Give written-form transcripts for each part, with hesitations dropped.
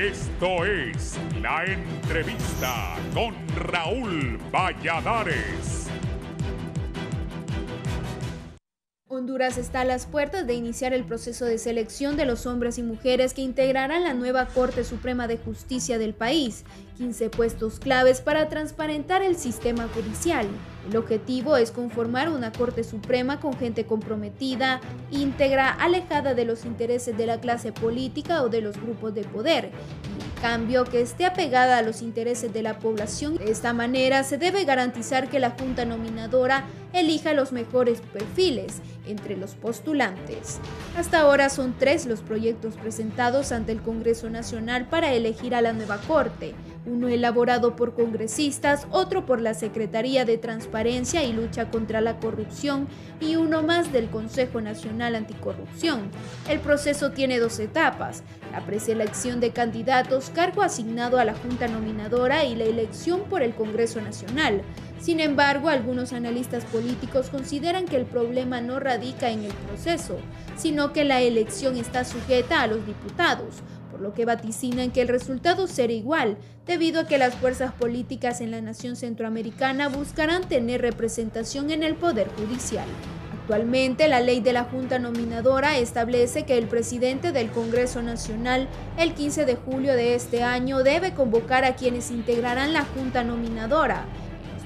Esto es La Entrevista con Raúl Valladares. Honduras está a las puertas de iniciar el proceso de selección de los hombres y mujeres que integrarán la nueva Corte Suprema de Justicia del país, 15 puestos claves para transparentar el sistema judicial. El objetivo es conformar una Corte Suprema con gente comprometida, íntegra, alejada de los intereses de la clase política o de los grupos de poder, y en cambio que esté apegada a los intereses de la población. De esta manera se debe garantizar que la Junta Nominadora elija los mejores perfiles entre los postulantes. Hasta ahora son 3 los proyectos presentados ante el Congreso Nacional para elegir a la nueva Corte, uno elaborado por congresistas, otro por la Secretaría de Transparencia y Lucha contra la Corrupción y uno más del Consejo Nacional Anticorrupción. El proceso tiene 2 etapas: la preselección de candidatos, cargo asignado a la Junta Nominadora, y la elección por el Congreso Nacional. Sin embargo, algunos analistas políticos consideran que el problema no radica en el proceso, sino que la elección está sujeta a los diputados, por lo que vaticinan que el resultado será igual, debido a que las fuerzas políticas en la nación centroamericana buscarán tener representación en el Poder Judicial. Actualmente, la ley de la Junta Nominadora establece que el presidente del Congreso Nacional, el 15 de julio de este año, debe convocar a quienes integrarán la Junta Nominadora.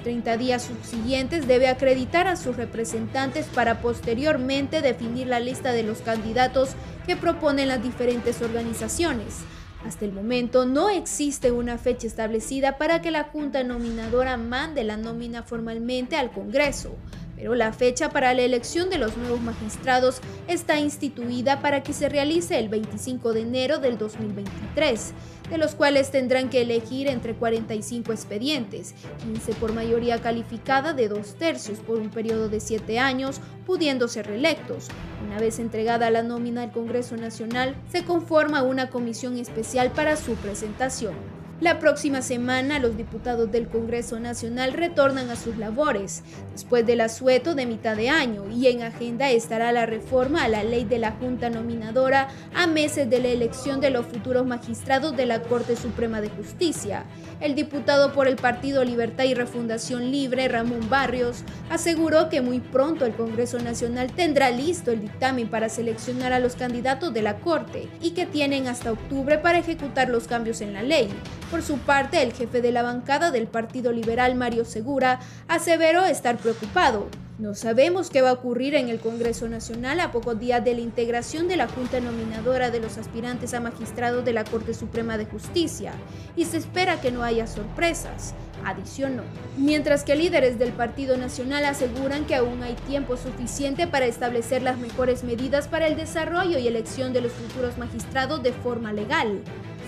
30 días subsiguientes debe acreditar a sus representantes para posteriormente definir la lista de los candidatos que proponen las diferentes organizaciones. Hasta el momento no existe una fecha establecida para que la Junta Nominadora mande la nómina formalmente al Congreso, pero la fecha para la elección de los nuevos magistrados está instituida para que se realice el 25 de enero del 2023, de los cuales tendrán que elegir entre 45 expedientes, 15 por mayoría calificada de 2/3 por un periodo de 7 años, pudiendo ser reelectos. Una vez entregada la nómina al Congreso Nacional, se conforma una comisión especial para su presentación. La próxima semana, los diputados del Congreso Nacional retornan a sus labores, después del asueto de mitad de año, y en agenda estará la reforma a la ley de la Junta Nominadora a meses de la elección de los futuros magistrados de la Corte Suprema de Justicia. El diputado por el Partido Libertad y Refundación Libre, Ramón Barrios, aseguró que muy pronto el Congreso Nacional tendrá listo el dictamen para seleccionar a los candidatos de la Corte y que tienen hasta octubre para ejecutar los cambios en la ley. Por su parte, el jefe de la bancada del Partido Liberal, Mario Segura, aseveró estar preocupado. No sabemos qué va a ocurrir en el Congreso Nacional a pocos días de la integración de la Junta Nominadora de los aspirantes a magistrados de la Corte Suprema de Justicia, y se espera que no haya sorpresas, adicionó. Mientras que líderes del Partido Nacional aseguran que aún hay tiempo suficiente para establecer las mejores medidas para el desarrollo y elección de los futuros magistrados de forma legal.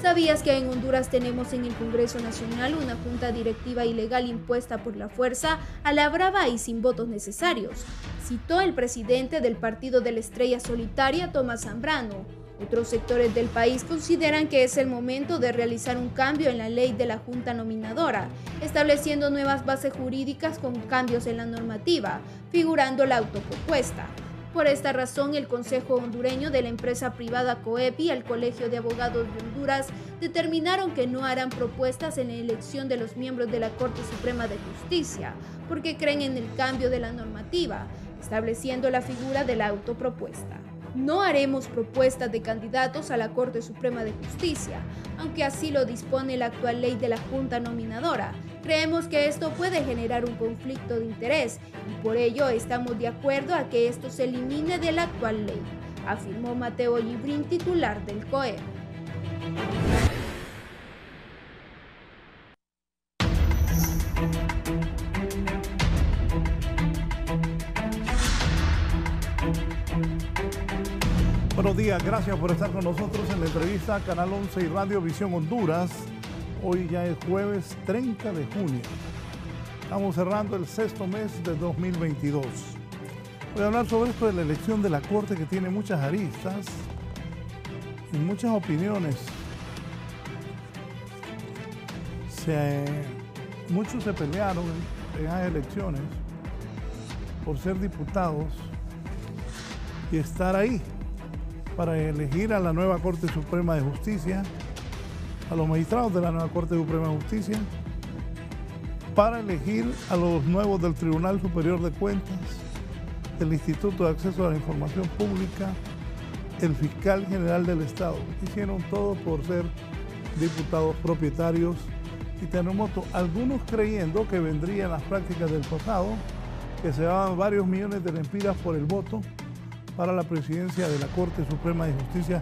¿Sabías que en Honduras tenemos en el Congreso Nacional una junta directiva ilegal impuesta por la fuerza, a la brava y sin votos necesarios? Citó el presidente del Partido de la Estrella Solitaria, Tomás Zambrano. Otros sectores del país consideran que es el momento de realizar un cambio en la ley de la Junta Nominadora, estableciendo nuevas bases jurídicas con cambios en la normativa, figurando la autopropuesta. Por esta razón, el Consejo Hondureño de la empresa privada COEP y el Colegio de Abogados de Honduras determinaron que no harán propuestas en la elección de los miembros de la Corte Suprema de Justicia, porque creen en el cambio de la normativa, estableciendo la figura de la autopropuesta. No haremos propuestas de candidatos a la Corte Suprema de Justicia, aunque así lo dispone la actual ley de la Junta Nominadora. Creemos que esto puede generar un conflicto de interés y por ello estamos de acuerdo a que esto se elimine de la actual ley, afirmó Mateo Gibrín, titular del COEP. Buenos días, gracias por estar con nosotros en la entrevista Canal 11 y Radio Visión Honduras. Hoy ya es jueves 30 de junio. Estamos cerrando el 6º mes de 2022. Voy a hablar sobre esto de la elección de la Corte, que tiene muchas aristas y muchas opiniones. Muchos se pelearon en las elecciones por ser diputados y estar ahí para elegir a la nueva Corte Suprema de Justicia, a los magistrados de la nueva Corte Suprema de Justicia para elegir a los nuevos del Tribunal Superior de Cuentas, del Instituto de Acceso a la Información Pública, el Fiscal General del Estado. Hicieron todo por ser diputados propietarios y terremoto, algunos creyendo que vendrían las prácticas del pasado, que se daban varios millones de lempiras por el voto para la presidencia de la Corte Suprema de Justicia,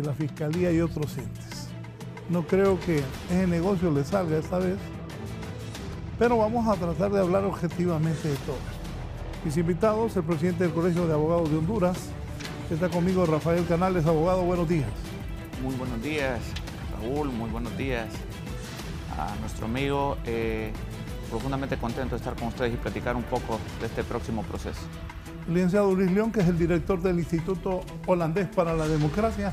la Fiscalía y otros entes. No creo que ese negocio le salga esta vez, pero vamos a tratar de hablar objetivamente de todo. Mis invitados, el presidente del Colegio de Abogados de Honduras, está conmigo Rafael Canales, abogado, buenos días. Muy buenos días, Raúl, muy buenos días a nuestro amigo. Profundamente contento de estar con ustedes y platicar un poco de este próximo proceso. El licenciado Luis León, que es el director del Instituto Holandés para la Democracia,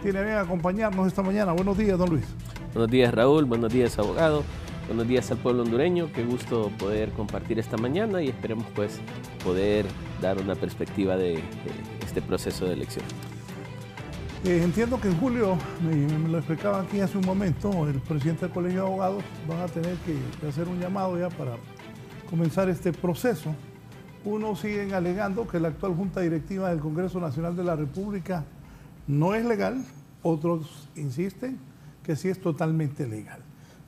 tiene bien acompañarnos esta mañana. Buenos días, don Luis. Buenos días, Raúl. Buenos días, abogado. Buenos días al pueblo hondureño. Qué gusto poder compartir esta mañana y esperemos pues poder dar una perspectiva de este proceso de elección. Entiendo que en julio, me lo explicaba aquí hace un momento, el presidente del Colegio de Abogados van a tener que hacer un llamado ya para comenzar este proceso. Unos siguen alegando que la actual Junta Directiva del Congreso Nacional de la República no es legal, otros insisten que sí es totalmente legal.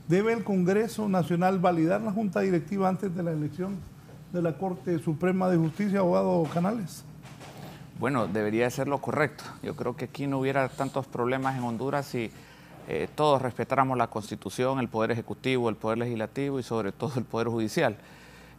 ¿Debe el Congreso Nacional validar la Junta Directiva antes de la elección de la Corte Suprema de Justicia, abogado Canales? Bueno, debería ser lo correcto. Yo creo que aquí no hubiera tantos problemas en Honduras si todos respetáramos la Constitución, el Poder Ejecutivo, el Poder Legislativo y sobre todo el Poder Judicial.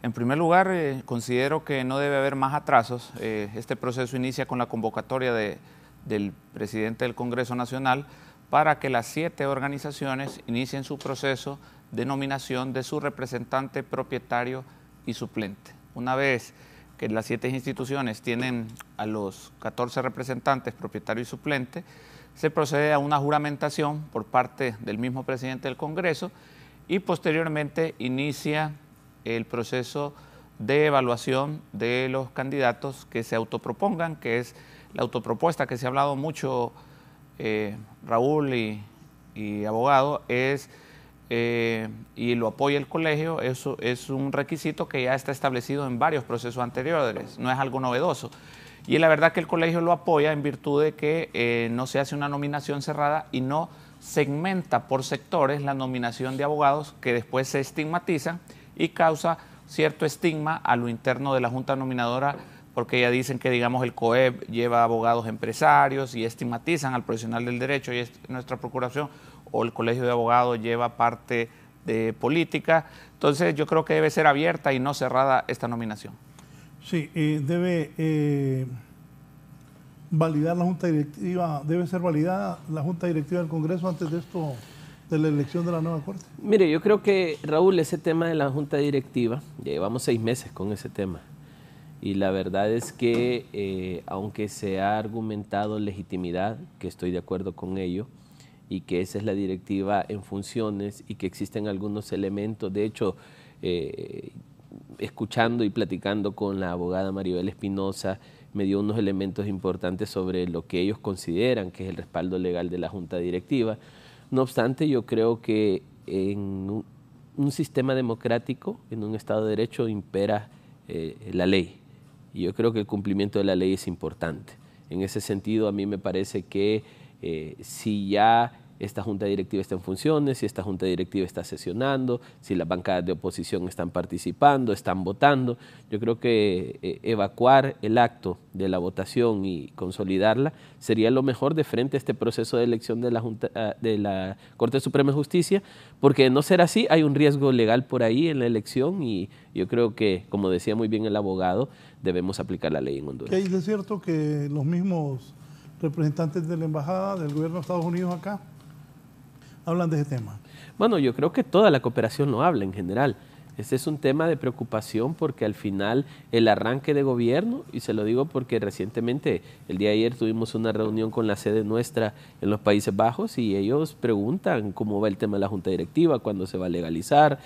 En primer lugar, considero que no debe haber más atrasos. Este proceso inicia con la convocatoria del presidente del Congreso Nacional para que las 7 organizaciones inicien su proceso de nominación de su representante propietario y suplente. Una vez que las 7 instituciones tienen a los 14 representantes, propietario y suplente, se procede a una juramentación por parte del mismo presidente del Congreso y posteriormente inicia el proceso de evaluación de los candidatos que se autopropongan, que es la autopropuesta que se ha hablado mucho, Raúl y abogado, y lo apoya el colegio. Eso es un requisito que ya está establecido en varios procesos anteriores, no es algo novedoso. Y la verdad que el colegio lo apoya en virtud de que no se hace una nominación cerrada y no segmenta por sectores la nominación de abogados que después se estigmatizan y causa cierto estigma a lo interno de la Junta Nominadora, porque ya dicen que, digamos, el COEP lleva abogados empresarios y estigmatizan al profesional del derecho, y es nuestra procuración, o el Colegio de Abogados lleva parte de política. Entonces yo creo que debe ser abierta y no cerrada esta nominación. Sí, debe validar la Junta Directiva, debe ser validada la Junta Directiva del Congreso antes de esto, de la elección de la nueva Corte. Mire, yo creo que, Raúl, ese tema de la Junta Directiva, ya llevamos 6 meses con ese tema. Y la verdad es que, aunque se ha argumentado legitimidad, que estoy de acuerdo con ello, y que esa es la directiva en funciones y que existen algunos elementos, de hecho, escuchando y platicando con la abogada Maribel Espinosa, me dio unos elementos importantes sobre lo que ellos consideran que es el respaldo legal de la Junta Directiva. No obstante, yo creo que en un sistema democrático, en un Estado de Derecho, impera la ley. Y yo creo que el cumplimiento de la ley es importante. En ese sentido, a mí me parece que si ya esta Junta Directiva está en funciones, si esta Junta Directiva está sesionando, si las bancadas de oposición están participando, están votando, yo creo que evacuar el acto de la votación y consolidarla sería lo mejor de frente a este proceso de elección de la Corte Suprema de Justicia, porque de no ser así hay un riesgo legal por ahí en la elección y yo creo que, como decía muy bien el abogado, debemos aplicar la ley en Honduras. ¿Es de cierto que los mismos representantes de la Embajada del Gobierno de Estados Unidos acá hablan de ese tema? Bueno, yo creo que toda la cooperación lo habla en general. Este es un tema de preocupación porque al final el arranque de gobierno, y se lo digo porque recientemente, el día de ayer tuvimos una reunión con la sede nuestra en los Países Bajos y ellos preguntan cómo va el tema de la Junta Directiva, cuándo se va a legalizar,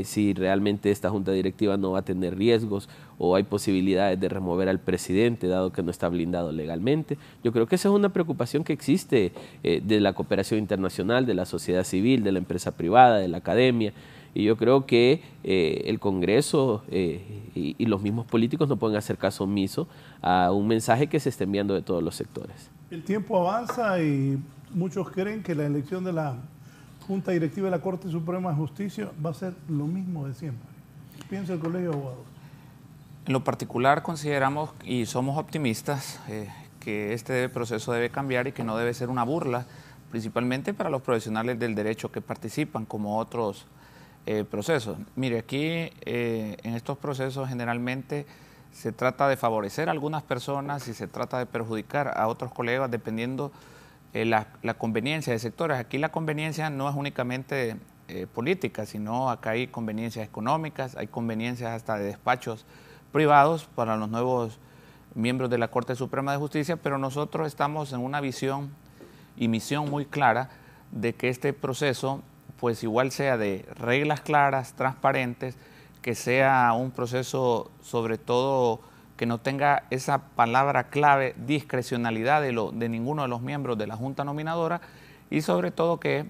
si realmente esta Junta Directiva no va a tener riesgos o hay posibilidades de remover al presidente dado que no está blindado legalmente. Yo creo que esa es una preocupación que existe de la cooperación internacional, de la sociedad civil, de la empresa privada, de la academia. Y yo creo que el Congreso y los mismos políticos no pueden hacer caso omiso a un mensaje que se está enviando de todos los sectores. El tiempo avanza y muchos creen que la elección de la Junta Directiva de la Corte Suprema de Justicia va a ser lo mismo de siempre. ¿Qué piensa el Colegio de Abogados? En lo particular consideramos y somos optimistas que este proceso debe cambiar y que no debe ser una burla, principalmente para los profesionales del derecho que participan como otros procesos. Mire, aquí en estos procesos generalmente se trata de favorecer a algunas personas y se trata de perjudicar a otros colegas dependiendo la conveniencia de sectores. Aquí la conveniencia no es únicamente política, sino acá hay conveniencias económicas, hay conveniencias hasta de despachos privados para los nuevos miembros de la Corte Suprema de Justicia, pero nosotros estamos en una visión y misión muy clara de que este proceso pues igual sea de reglas claras, transparentes, que sea un proceso sobre todo que no tenga esa palabra clave, discrecionalidad de ninguno de los miembros de la Junta Nominadora y sobre todo que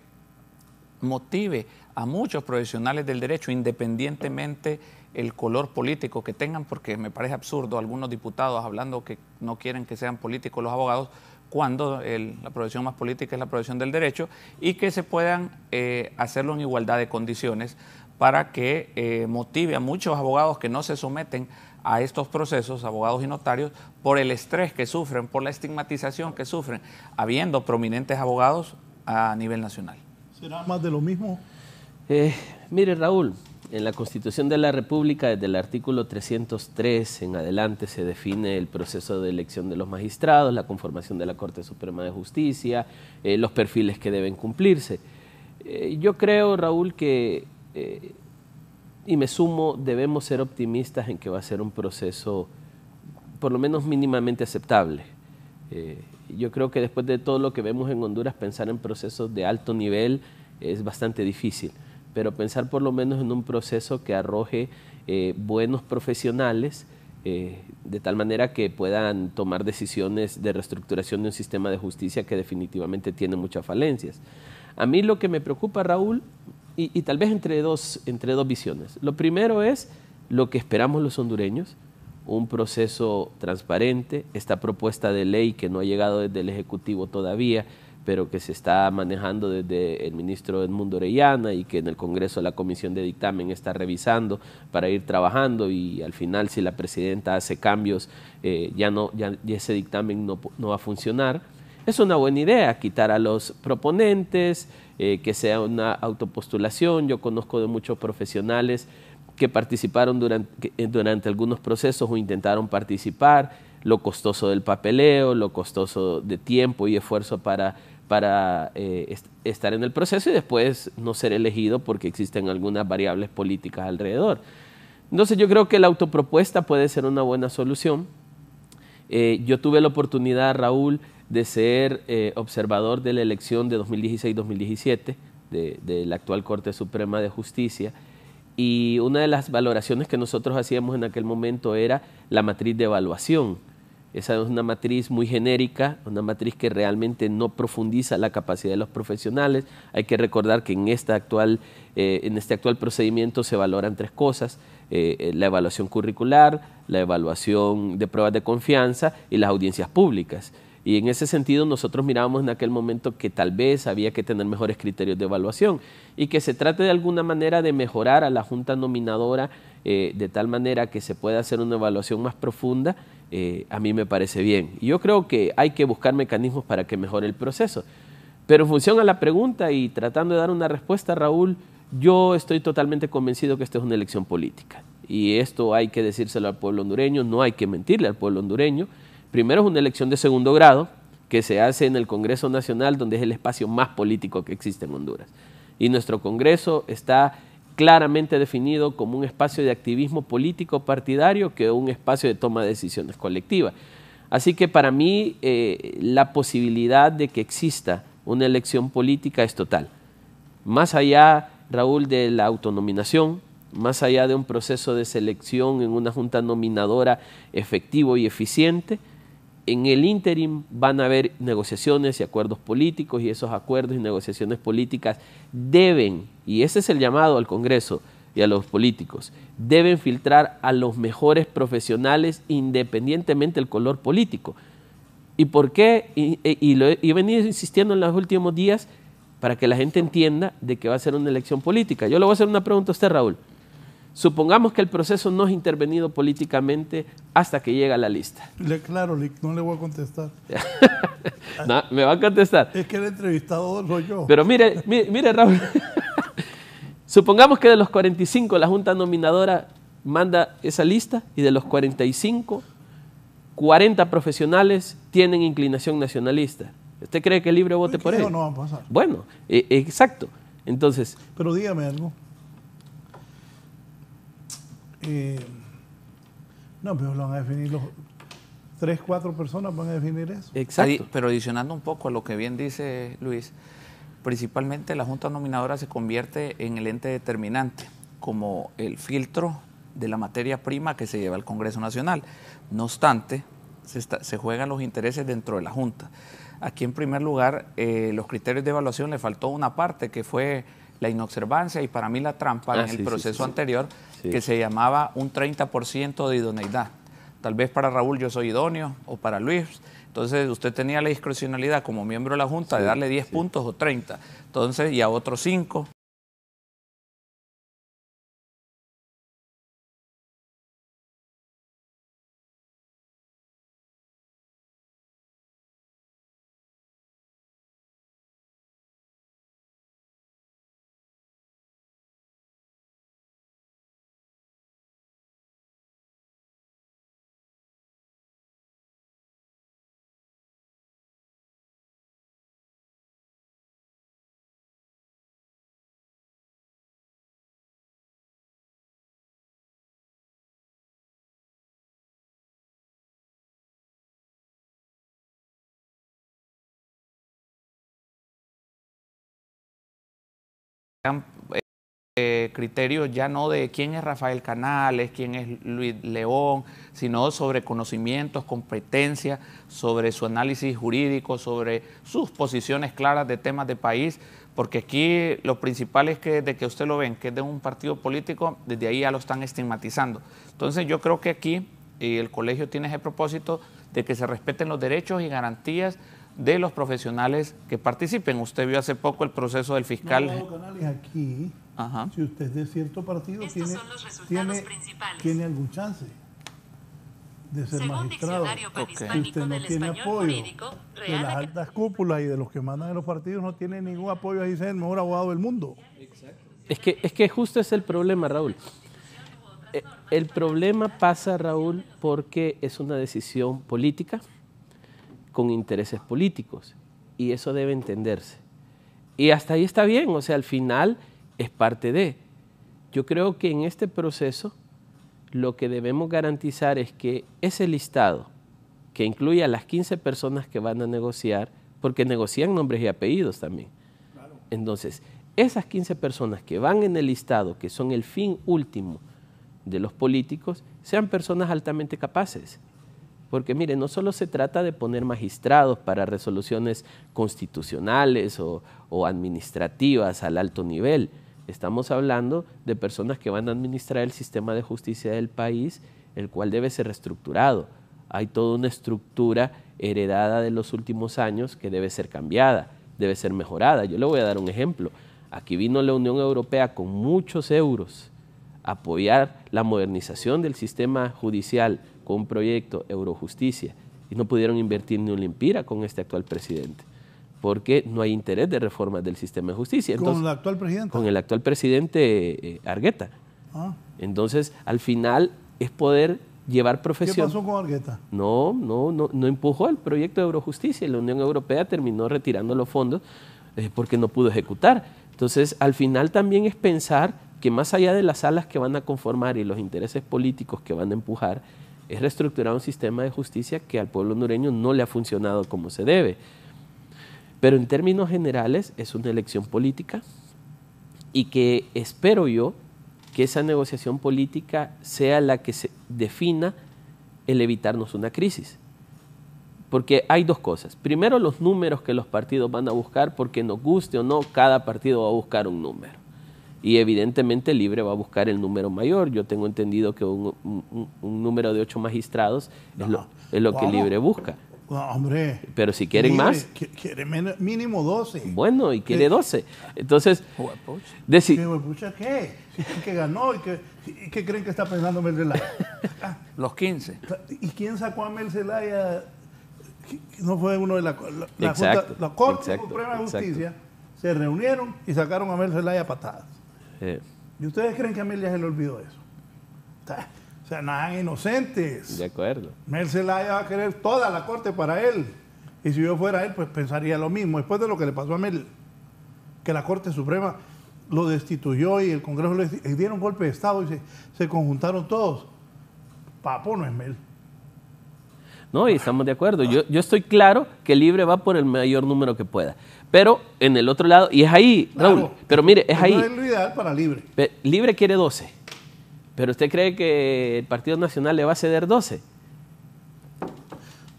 motive a muchos profesionales del derecho, independientemente el color político que tengan, porque me parece absurdo algunos diputados hablando que no quieren que sean políticos los abogados, cuando la profesión más política es la profesión del derecho, y que se puedan hacerlo en igualdad de condiciones para que motive a muchos abogados que no se someten a estos procesos, abogados y notarios, por el estrés que sufren, por la estigmatización que sufren, habiendo prominentes abogados a nivel nacional. ¿Será más de lo mismo? Mire, Raúl, en la Constitución de la República, desde el artículo 303 en adelante, se define el proceso de elección de los magistrados, la conformación de la Corte Suprema de Justicia, los perfiles que deben cumplirse. Yo creo, Raúl, que, y me sumo, debemos ser optimistas en que va a ser un proceso por lo menos mínimamente aceptable. Yo creo que después de todo lo que vemos en Honduras, pensar en procesos de alto nivel es bastante difícil. Pero pensar por lo menos en un proceso que arroje buenos profesionales, de tal manera que puedan tomar decisiones de reestructuración de un sistema de justicia que definitivamente tiene muchas falencias. A mí lo que me preocupa, Raúl, y tal vez entre dos visiones. Lo primero es lo que esperamos los hondureños, un proceso transparente, esta propuesta de ley que no ha llegado desde el Ejecutivo todavía, pero que se está manejando desde el ministro Edmundo Orellana y que en el Congreso la Comisión de Dictamen está revisando para ir trabajando y al final si la presidenta hace cambios ya ese dictamen no va a funcionar. Es una buena idea quitar a los proponentes, que sea una autopostulación. Yo conozco de muchos profesionales que participaron durante algunos procesos o intentaron participar, lo costoso del papeleo, lo costoso de tiempo y esfuerzo para estar en el proceso y después no ser elegido porque existen algunas variables políticas alrededor. Entonces yo creo que la autopropuesta puede ser una buena solución. Yo tuve la oportunidad, Raúl, de ser observador de la elección de 2016-2017 de la actual Corte Suprema de Justicia, y una de las valoraciones que nosotros hacíamos en aquel momento era la matriz de evaluación. Esa es una matriz muy genérica, una matriz que realmente no profundiza la capacidad de los profesionales. Hay que recordar que en este actual procedimiento se valoran tres cosas: la evaluación curricular, la evaluación de pruebas de confianza y las audiencias públicas. Y en ese sentido nosotros mirábamos en aquel momento que tal vez había que tener mejores criterios de evaluación y que se trate de alguna manera de mejorar a la Junta Nominadora de tal manera que se pueda hacer una evaluación más profunda. A mí me parece bien. Y yo creo que hay que buscar mecanismos para que mejore el proceso. Pero en función a la pregunta y tratando de dar una respuesta, Raúl, yo estoy totalmente convencido que esto es una elección política. Y esto hay que decírselo al pueblo hondureño, no hay que mentirle al pueblo hondureño. Primero, es una elección de segundo grado que se hace en el Congreso Nacional, donde es el espacio más político que existe en Honduras. Y nuestro Congreso está claramente definido como un espacio de activismo político partidario que un espacio de toma de decisiones colectiva. Así que para mí la posibilidad de que exista una elección política es total. Más allá, Raúl, de la autonominación, más allá de un proceso de selección en una junta nominadora efectivo y eficiente, en el ínterim van a haber negociaciones y acuerdos políticos, y esos acuerdos y negociaciones políticas deben, y ese es el llamado al Congreso y a los políticos, deben filtrar a los mejores profesionales independientemente del color político. ¿Y por qué? Y lo he venido insistiendo en los últimos días para que la gente entienda de que va a ser una elección política. Yo le voy a hacer una pregunta a usted, Raúl. Supongamos que el proceso no es intervenido políticamente hasta que llega la lista. Claro, no le voy a contestar. No, me va a contestar. Es que el entrevistado soy yo. Pero mire Raúl, supongamos que de los 45 la Junta Nominadora manda esa lista y de los 45, 40 profesionales tienen inclinación nacionalista. ¿Usted cree que el libre vote por él? No va a pasar. Bueno, exacto. Entonces, pero dígame algo. No, pero lo van a definir 3, 4 personas van a definir eso. Exacto. Pero adicionando un poco a lo que bien dice Luis, principalmente la Junta Nominadora se convierte en el ente determinante, como el filtro de la materia prima que se lleva al Congreso Nacional. No obstante, se juegan los intereses dentro de la Junta. Aquí, en primer lugar, los criterios de evaluación le faltó una parte que fue la inobservancia y para mí la trampa en el proceso anterior, que se llamaba un 30% de idoneidad. Tal vez para Raúl yo soy idóneo o para Luis. Entonces usted tenía la discrecionalidad como miembro de la Junta de darle 10 puntos o 30. Entonces, y a otros 5. Criterios ya no de quién es Rafael Canales, quién es Luis León, sino sobre conocimientos, competencia, sobre su análisis jurídico, sobre sus posiciones claras de temas de país, porque aquí lo principal es que desde que usted lo ven, que es de un partido político, desde ahí ya lo están estigmatizando. Entonces yo creo que aquí el colegio tiene ese propósito de que se respeten los derechos y garantías de los profesionales que participen. Usted vio hace poco el proceso del fiscal. No, Canales, aquí, si usted es de cierto partido, tiene algún chance de ser magistrado. Si usted no tiene apoyo de las altas cúpulas y de los que mandan en los partidos, no tiene ningún apoyo, ahí ser el mejor abogado del mundo. Es que justo es el problema, Raúl. El problema pasa, Raúl, porque es una decisión política con intereses políticos, y eso debe entenderse. Y hasta ahí está bien, o sea, al final es parte de. Yo creo que en este proceso lo que debemos garantizar es que ese listado, que incluye a las 15 personas que van a negociar, porque negocian nombres y apellidos también. Claro. Entonces, esas 15 personas que van en el listado, que son el fin último de los políticos, sean personas altamente capaces. Porque mire, no solo se trata de poner magistrados para resoluciones constitucionales o administrativas al alto nivel. Estamos hablando de personas que van a administrar el sistema de justicia del país, el cual debe ser reestructurado. Hay toda una estructura heredada de los últimos años que debe ser cambiada, debe ser mejorada. Yo le voy a dar un ejemplo. Aquí vino la Unión Europea con muchos euros a apoyar la modernización del sistema judicial con un proyecto Eurojusticia, y no pudieron invertir ni un limpira con este actual presidente, porque no hay interés de reformas del sistema de justicia. Entonces, ¿con el actual presidente? Con el actual presidente Argueta. Entonces, al final es poder llevar profesión. ¿Qué pasó con Argueta? No empujó el proyecto de Eurojusticia, y la Unión Europea terminó retirando los fondos porque no pudo ejecutar. Entonces, al final también es pensar que más allá de las salas que van a conformar y los intereses políticos que van a empujar, es reestructurar un sistema de justicia que al pueblo hondureño no le ha funcionado como se debe. Pero en términos generales es una elección política y que espero yo que esa negociación política sea la que se defina el evitarnos una crisis. Porque hay dos cosas. Primero, los números que los partidos van a buscar, porque nos guste o no, cada partido va a buscar un número. Y evidentemente Libre va a buscar el número mayor. Yo tengo entendido que un número de 8 magistrados es lo que Libre busca. No, hombre. Pero si quieren Libre más... Quiere mínimo 12. Bueno, y quiere 12. Entonces... ¿Qué? Que ganó y que creen que está pensando Mel Zelaya. Los 15. ¿Y quién sacó a Mel Zelaya? No fue uno de la Exacto, Junta, la Corte exacto, Suprema de exacto. Justicia. Se reunieron y sacaron a Mel Zelaya a patadas. ¿Y ustedes creen que a Mel ya se le olvidó eso? O sea, nada inocentes. De acuerdo. Mel Zelaya va a querer toda la Corte para él. Y si yo fuera él, pues pensaría lo mismo. Después de lo que le pasó a Mel, que la Corte Suprema lo destituyó y el Congreso le dieron golpe de Estado y se conjuntaron todos. Papo no es Mel. No, y estamos de acuerdo. Yo estoy claro que Libre va por el mayor número que pueda. Pero en el otro lado, y es ahí, Raúl, Claro, pero mire, es ahí. Es lo ideal para Libre. Libre quiere 12. ¿Pero usted cree que el Partido Nacional le va a ceder 12?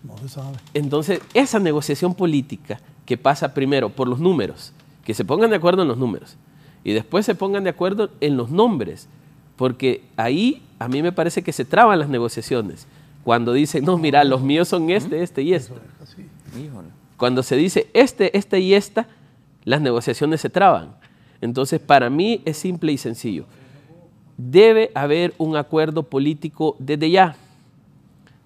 No se sabe. Entonces, esa negociación política que pasa primero por los números, que se pongan de acuerdo en los números, y después se pongan de acuerdo en los nombres, porque ahí a mí me parece que se traban las negociaciones. Cuando dicen, no, mira, los míos son este y este. Híjole. Cuando se dice este y esta, las negociaciones se traban. Entonces, para mí es simple y sencillo. Debe haber un acuerdo político desde ya,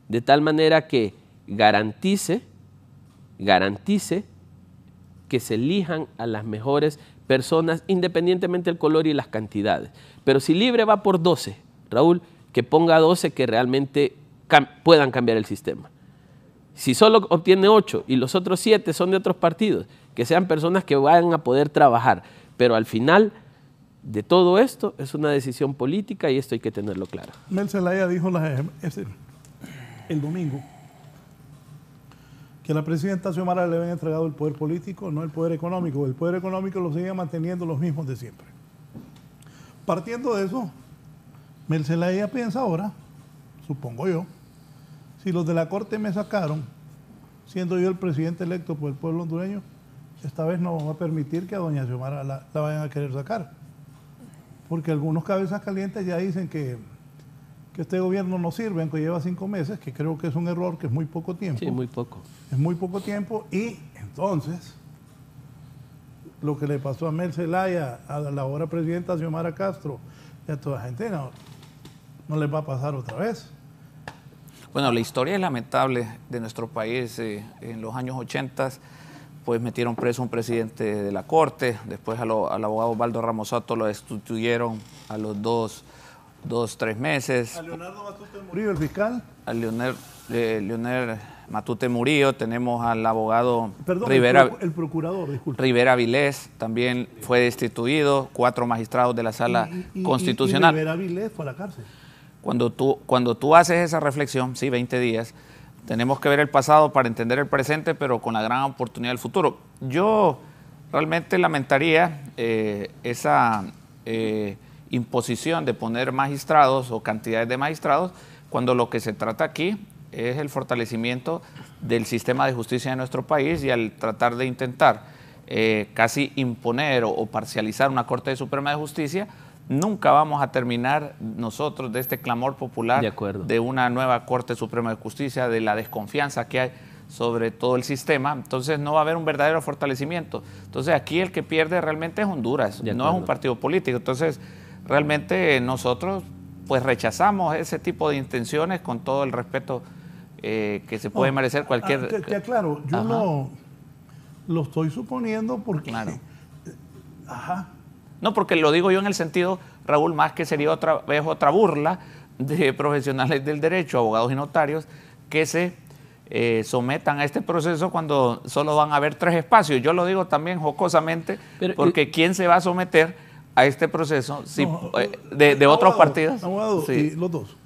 de tal manera que garantice que se elijan a las mejores personas, independientemente del color y las cantidades. Pero si Libre va por 12, Raúl, que ponga 12 que realmente puedan cambiar el sistema. Si solo obtiene 8 y los otros 7 son de otros partidos, que sean personas que vayan a poder trabajar. Pero al final de todo esto es una decisión política y esto hay que tenerlo claro. Mel Zelaya dijo el domingo que a la presidenta Xiomara le habían entregado el poder político, no el poder económico. El poder económico lo siguen manteniendo los mismos de siempre. Partiendo de eso, Mel Zelaya piensa ahora, supongo yo, si los de la Corte me sacaron, siendo yo el presidente electo por el pueblo hondureño, esta vez no va a permitir que a doña Xiomara la vayan a querer sacar. Porque algunos cabezas calientes ya dicen que este gobierno no sirve, aunque lleva 5 meses, que creo que es un error, que es muy poco tiempo. Sí, muy poco. Es muy poco tiempo y entonces lo que le pasó a Mel Zelaya, a la ahora presidenta Xiomara Castro y a toda la gente no les va a pasar otra vez. Bueno, la historia es lamentable de nuestro país. En los años 80 pues metieron preso a un presidente de la Corte, después al abogado Osvaldo Ramos Soto lo destituyeron a los 2-3 meses. A Leonardo Matute Murillo, el fiscal. A Leonel Matute Murillo, tenemos al abogado Rivera, el procurador, disculpe. Rivera Vilés, también fue destituido, 4 magistrados de la Sala Constitucional. Y Rivera Vilés fue a la cárcel. Cuando tú haces esa reflexión, sí, 20 días, tenemos que ver el pasado para entender el presente, pero con la gran oportunidad del futuro. Yo realmente lamentaría esa imposición de poner magistrados o cantidades de magistrados, cuando lo que se trata aquí es el fortalecimiento del sistema de justicia de nuestro país, y al tratar de intentar casi imponer o parcializar una Corte Suprema de Justicia, nunca vamos a terminar nosotros de este clamor popular de una nueva Corte Suprema de Justicia, de la desconfianza que hay sobre todo el sistema. Entonces no va a haber un verdadero fortalecimiento. Entonces aquí el que pierde realmente es Honduras, no es un partido político. Entonces realmente nosotros pues rechazamos ese tipo de intenciones con todo el respeto que se puede merecer cualquier... Te aclaro, yo no lo estoy suponiendo porque... Claro. No, porque lo digo yo en el sentido, Raúl, más que sería otra vez otra burla de profesionales del derecho, abogados y notarios, que se sometan a este proceso cuando solo van a haber 3 espacios. Yo lo digo también jocosamente, porque ¿quién se va a someter a este proceso si, No, de otros partidos. Abogado, Sí. y los dos.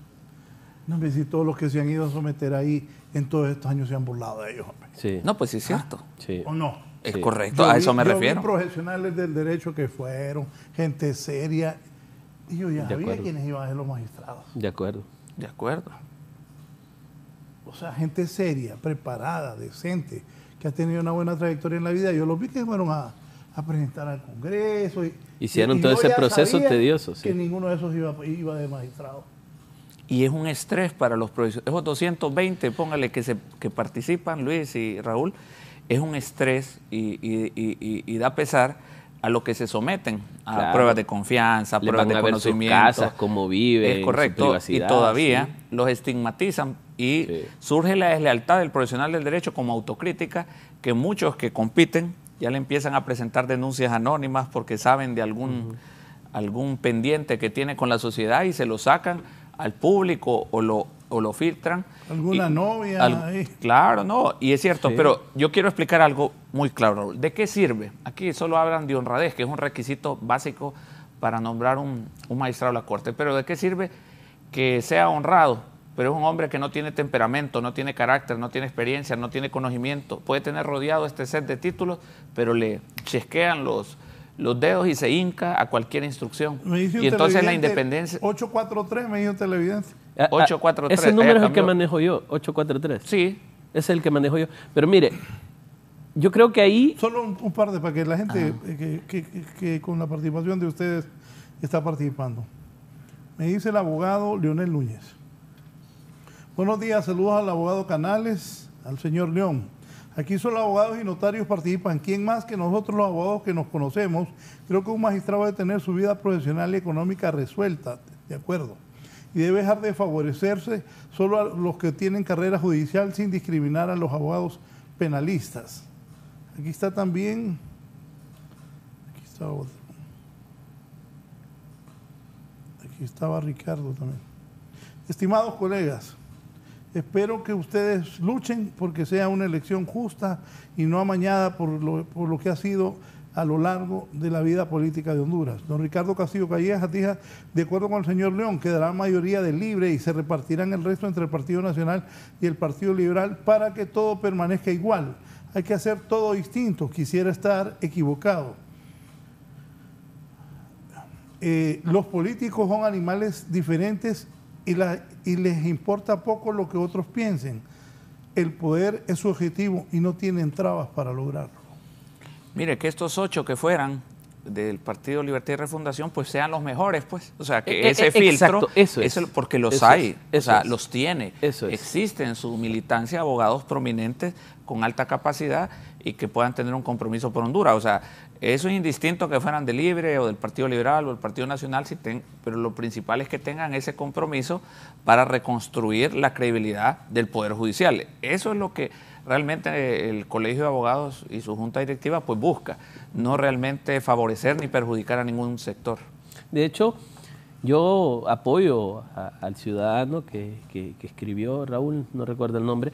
No me si todos los que se han ido a someter ahí en todos estos años se han burlado de ellos, hombre. Sí. No, pues sí es cierto. Sí. ¿O no? Es Sí. correcto, a eso me Yo refiero. vi profesionales del derecho que fueron, gente seria, y yo ya De sabía acuerdo. quiénes iban a ser los magistrados. De acuerdo. De acuerdo. O sea, gente seria, preparada, decente, que ha tenido una buena trayectoria en la vida. Yo los vi que fueron a presentar al Congreso. Hicieron y todo yo ese ya proceso sabía tedioso, sí. que ninguno de esos iba de magistrado. Y es un estrés para los profesionales. Esos 220, póngale que participan, Luis y Raúl, es un estrés y da pesar a lo que se someten, a Claro. pruebas de confianza, Le pruebas van de a ver sus conocimiento. casas, cómo viven, Es su correcto. Y privacidad, todavía sí. los estigmatizan y Sí. surge la deslealtad del profesional del derecho como autocrítica, que muchos que compiten ya le empiezan a presentar denuncias anónimas porque saben de algún pendiente que tiene con la sociedad y se lo sacan al público o lo filtran. ¿Alguna novia ahí? Claro, no, y es cierto, Sí. pero yo quiero explicar algo muy claro, Raúl. ¿De qué sirve? Aquí solo hablan de honradez, que es un requisito básico para nombrar un magistrado de la Corte, pero ¿de qué sirve que sea honrado? Pero es un hombre que no tiene temperamento, no tiene carácter, no tiene experiencia, no tiene conocimiento. Puede tener rodeado este set de títulos, pero le chesquean los dedos y se hinca a cualquier instrucción. Me dice un Y entonces la televidente, independencia... 843 me dijo televidente. 843, Ese número ella es el que cambió. manejo yo, 843. Sí, Ese es el que manejo yo. Pero mire, yo creo que ahí... Solo un par de para que la gente que con la participación de ustedes está participando. Me dice el abogado Leonel Núñez. Buenos días, saludos al abogado Canales, al señor León. Aquí solo abogados y notarios participan. ¿Quién más que nosotros los abogados que nos conocemos? Creo que un magistrado debe tener su vida profesional y económica resuelta, de acuerdo. Y debe dejar de favorecerse solo a los que tienen carrera judicial sin discriminar a los abogados penalistas. Aquí está también, aquí está otro. Aquí estaba Ricardo también. Estimados colegas, espero que ustedes luchen porque sea una elección justa y no amañada por lo que ha sido a lo largo de la vida política de Honduras. Don Ricardo Castillo Callejas dijo, de acuerdo con el señor León, quedará mayoría de libre y se repartirán el resto entre el Partido Nacional y el Partido Liberal para que todo permanezca igual. Hay que hacer todo distinto. Quisiera estar equivocado. Los políticos son animales diferentes y les importa poco lo que otros piensen. El poder es su objetivo y no tienen trabas para lograrlo. Mire, que estos 8 que fueran del Partido Libertad y Refundación, pues sean los mejores, pues. O sea, que ese filtro, exacto, eso es. porque los Eso hay, es, o sea, eso es. los tiene. Eso es. Existen en su militancia abogados prominentes con alta capacidad y que puedan tener un compromiso por Honduras. O sea, eso es indistinto que fueran de Libre o del Partido Liberal o del Partido Nacional, pero lo principal es que tengan ese compromiso para reconstruir la credibilidad del Poder Judicial. Eso es lo que realmente el Colegio de Abogados y su Junta Directiva pues busca, no realmente favorecer ni perjudicar a ningún sector. De hecho, yo apoyo al ciudadano que escribió, Raúl, no recuerdo el nombre.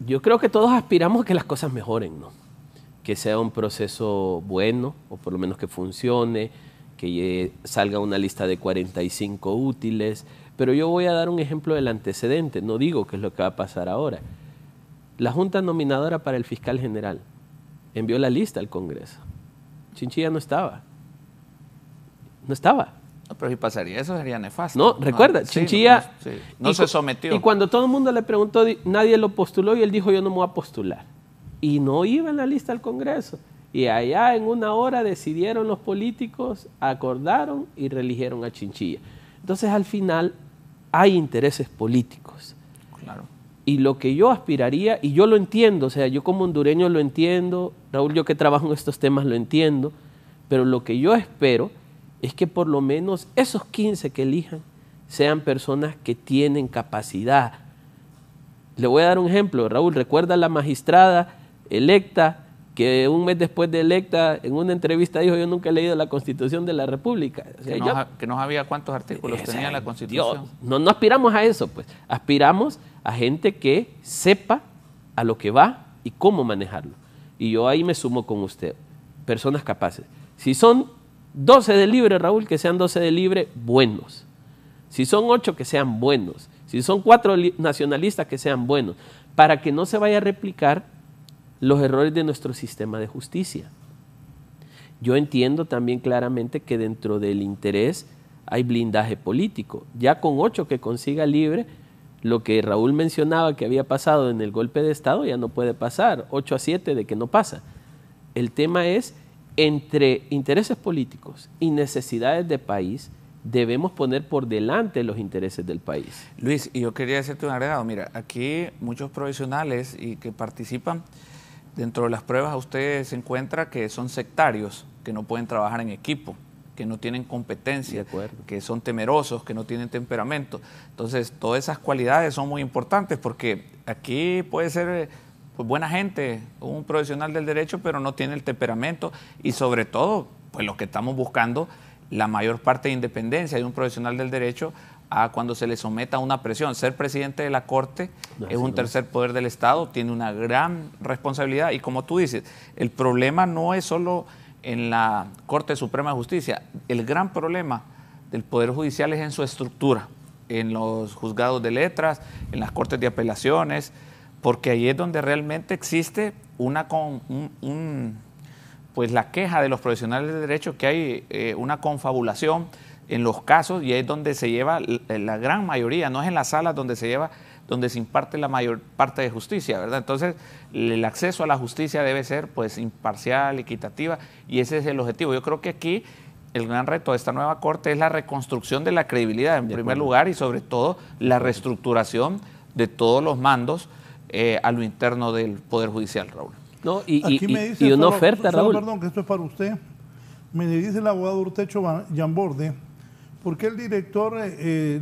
Yo creo que todos aspiramos a que las cosas mejoren, ¿no? Que sea un proceso bueno, o por lo menos que funcione, que salga una lista de 45 útiles. Pero yo voy a dar un ejemplo del antecedente, no digo qué es lo que va a pasar ahora. La Junta Nominadora para el Fiscal General envió la lista al Congreso. Chinchilla no estaba. No estaba. No, pero si pasaría eso sería nefasto. No, recuerda, sí, Chinchilla... no se sometió. Y cuando todo el mundo le preguntó, nadie lo postuló y él dijo, yo no me voy a postular. Y no iba en la lista al Congreso. Y allá en una hora decidieron los políticos, acordaron y reeligieron a Chinchilla. Entonces al final hay intereses políticos. Claro. Y lo que yo aspiraría, y yo lo entiendo, o sea, yo como hondureño lo entiendo, Raúl, yo que trabajo en estos temas lo entiendo, pero lo que yo espero es que por lo menos esos 15 que elijan sean personas que tienen capacidad. Le voy a dar un ejemplo, Raúl, recuerda a la magistrada electa que un mes después de electa en una entrevista dijo, yo nunca he leído la Constitución de la República. O sea, que no sabía cuántos artículos tenía la Constitución. No aspiramos a eso, pues. Aspiramos a gente que sepa a lo que va y cómo manejarlo. Y yo ahí me sumo con usted. Personas capaces. Si son 12 de libre, Raúl, que sean 12 de libre buenos. Si son 8, que sean buenos. Si son 4 nacionalistas, que sean buenos. Para que no se vaya a replicar los errores de nuestro sistema de justicia. Yo entiendo también claramente que dentro del interés hay blindaje político. Ya con 8 que consiga libre, lo que Raúl mencionaba que había pasado en el golpe de Estado ya no puede pasar. 8-7 de que no pasa. El tema es, entre intereses políticos y necesidades de país, debemos poner por delante los intereses del país. Luis, y yo quería hacerte un agregado. Mira, aquí muchos profesionales y que participan dentro de las pruebas, usted se encuentra que son sectarios, que no pueden trabajar en equipo, que no tienen competencia, que son temerosos, que no tienen temperamento. Entonces, todas esas cualidades son muy importantes porque aquí puede ser pues, buena gente, un profesional del derecho, pero no tiene el temperamento y sobre todo, pues lo que estamos buscando, la mayor parte de independencia de un profesional del derecho a cuando se le someta a una presión. Ser presidente de la Corte es un tercer poder del Estado, tiene una gran responsabilidad y como tú dices, el problema no es solo en la Corte Suprema de Justicia, el gran problema del Poder Judicial es en su estructura, en los juzgados de letras, en las cortes de apelaciones, porque ahí es donde realmente existe pues la queja de los profesionales de derecho que hay una confabulación en los casos y ahí es donde se lleva la gran mayoría, no es en las salas donde se imparte la mayor parte de justicia, ¿verdad? Entonces, el acceso a la justicia debe ser pues imparcial, equitativa y ese es el objetivo. Yo creo que aquí el gran reto de esta nueva Corte es la reconstrucción de la credibilidad en primer lugar y sobre todo la reestructuración de todos los mandos a lo interno del Poder Judicial, Raúl. No, y una oferta, Raúl. Perdón, que esto es para usted. Me dice el abogado Urtecho Yamborde, ¿por qué el director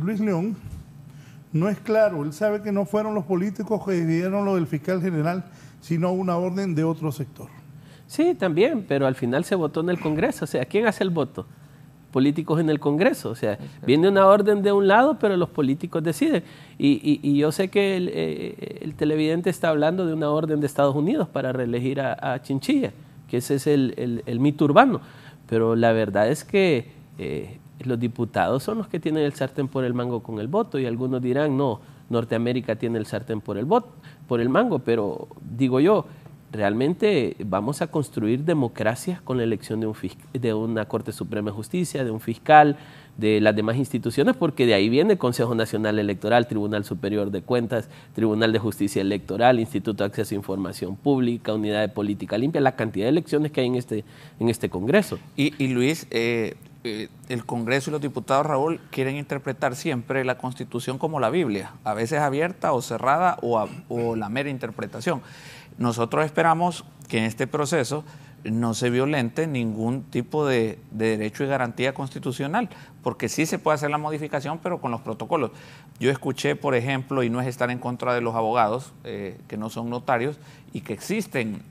Luis León no es claro? Él sabe que no fueron los políticos que decidieron lo del fiscal general, sino una orden de otro sector. Sí, también, pero al final se votó en el Congreso. O sea, ¿quién hace el voto? Políticos en el Congreso. O sea, viene una orden de un lado, pero los políticos deciden. Y yo sé que el televidente está hablando de una orden de Estados Unidos para reelegir a Chinchilla, que ese es el mito urbano. Pero la verdad es que los diputados son los que tienen el sartén por el mango con el voto y algunos dirán, no, Norteamérica tiene el sartén por el mango, pero digo yo, realmente vamos a construir democracias con la elección de una Corte Suprema de Justicia, de un fiscal, de las demás instituciones, porque de ahí viene el Consejo Nacional Electoral, Tribunal Superior de Cuentas, Tribunal de Justicia Electoral, Instituto de Acceso a Información Pública, Unidad de Política Limpia, la cantidad de elecciones que hay en este Congreso. Y Luis, el Congreso y los diputados, Raúl, quieren interpretar siempre la Constitución como la Biblia, a veces abierta o cerrada o la mera interpretación. Nosotros esperamos que en este proceso no se violente ningún tipo de derecho y garantía constitucional, porque sí se puede hacer la modificación, pero con los protocolos. Yo escuché, por ejemplo, y no es estar en contra de los abogados, que no son notarios, y que existen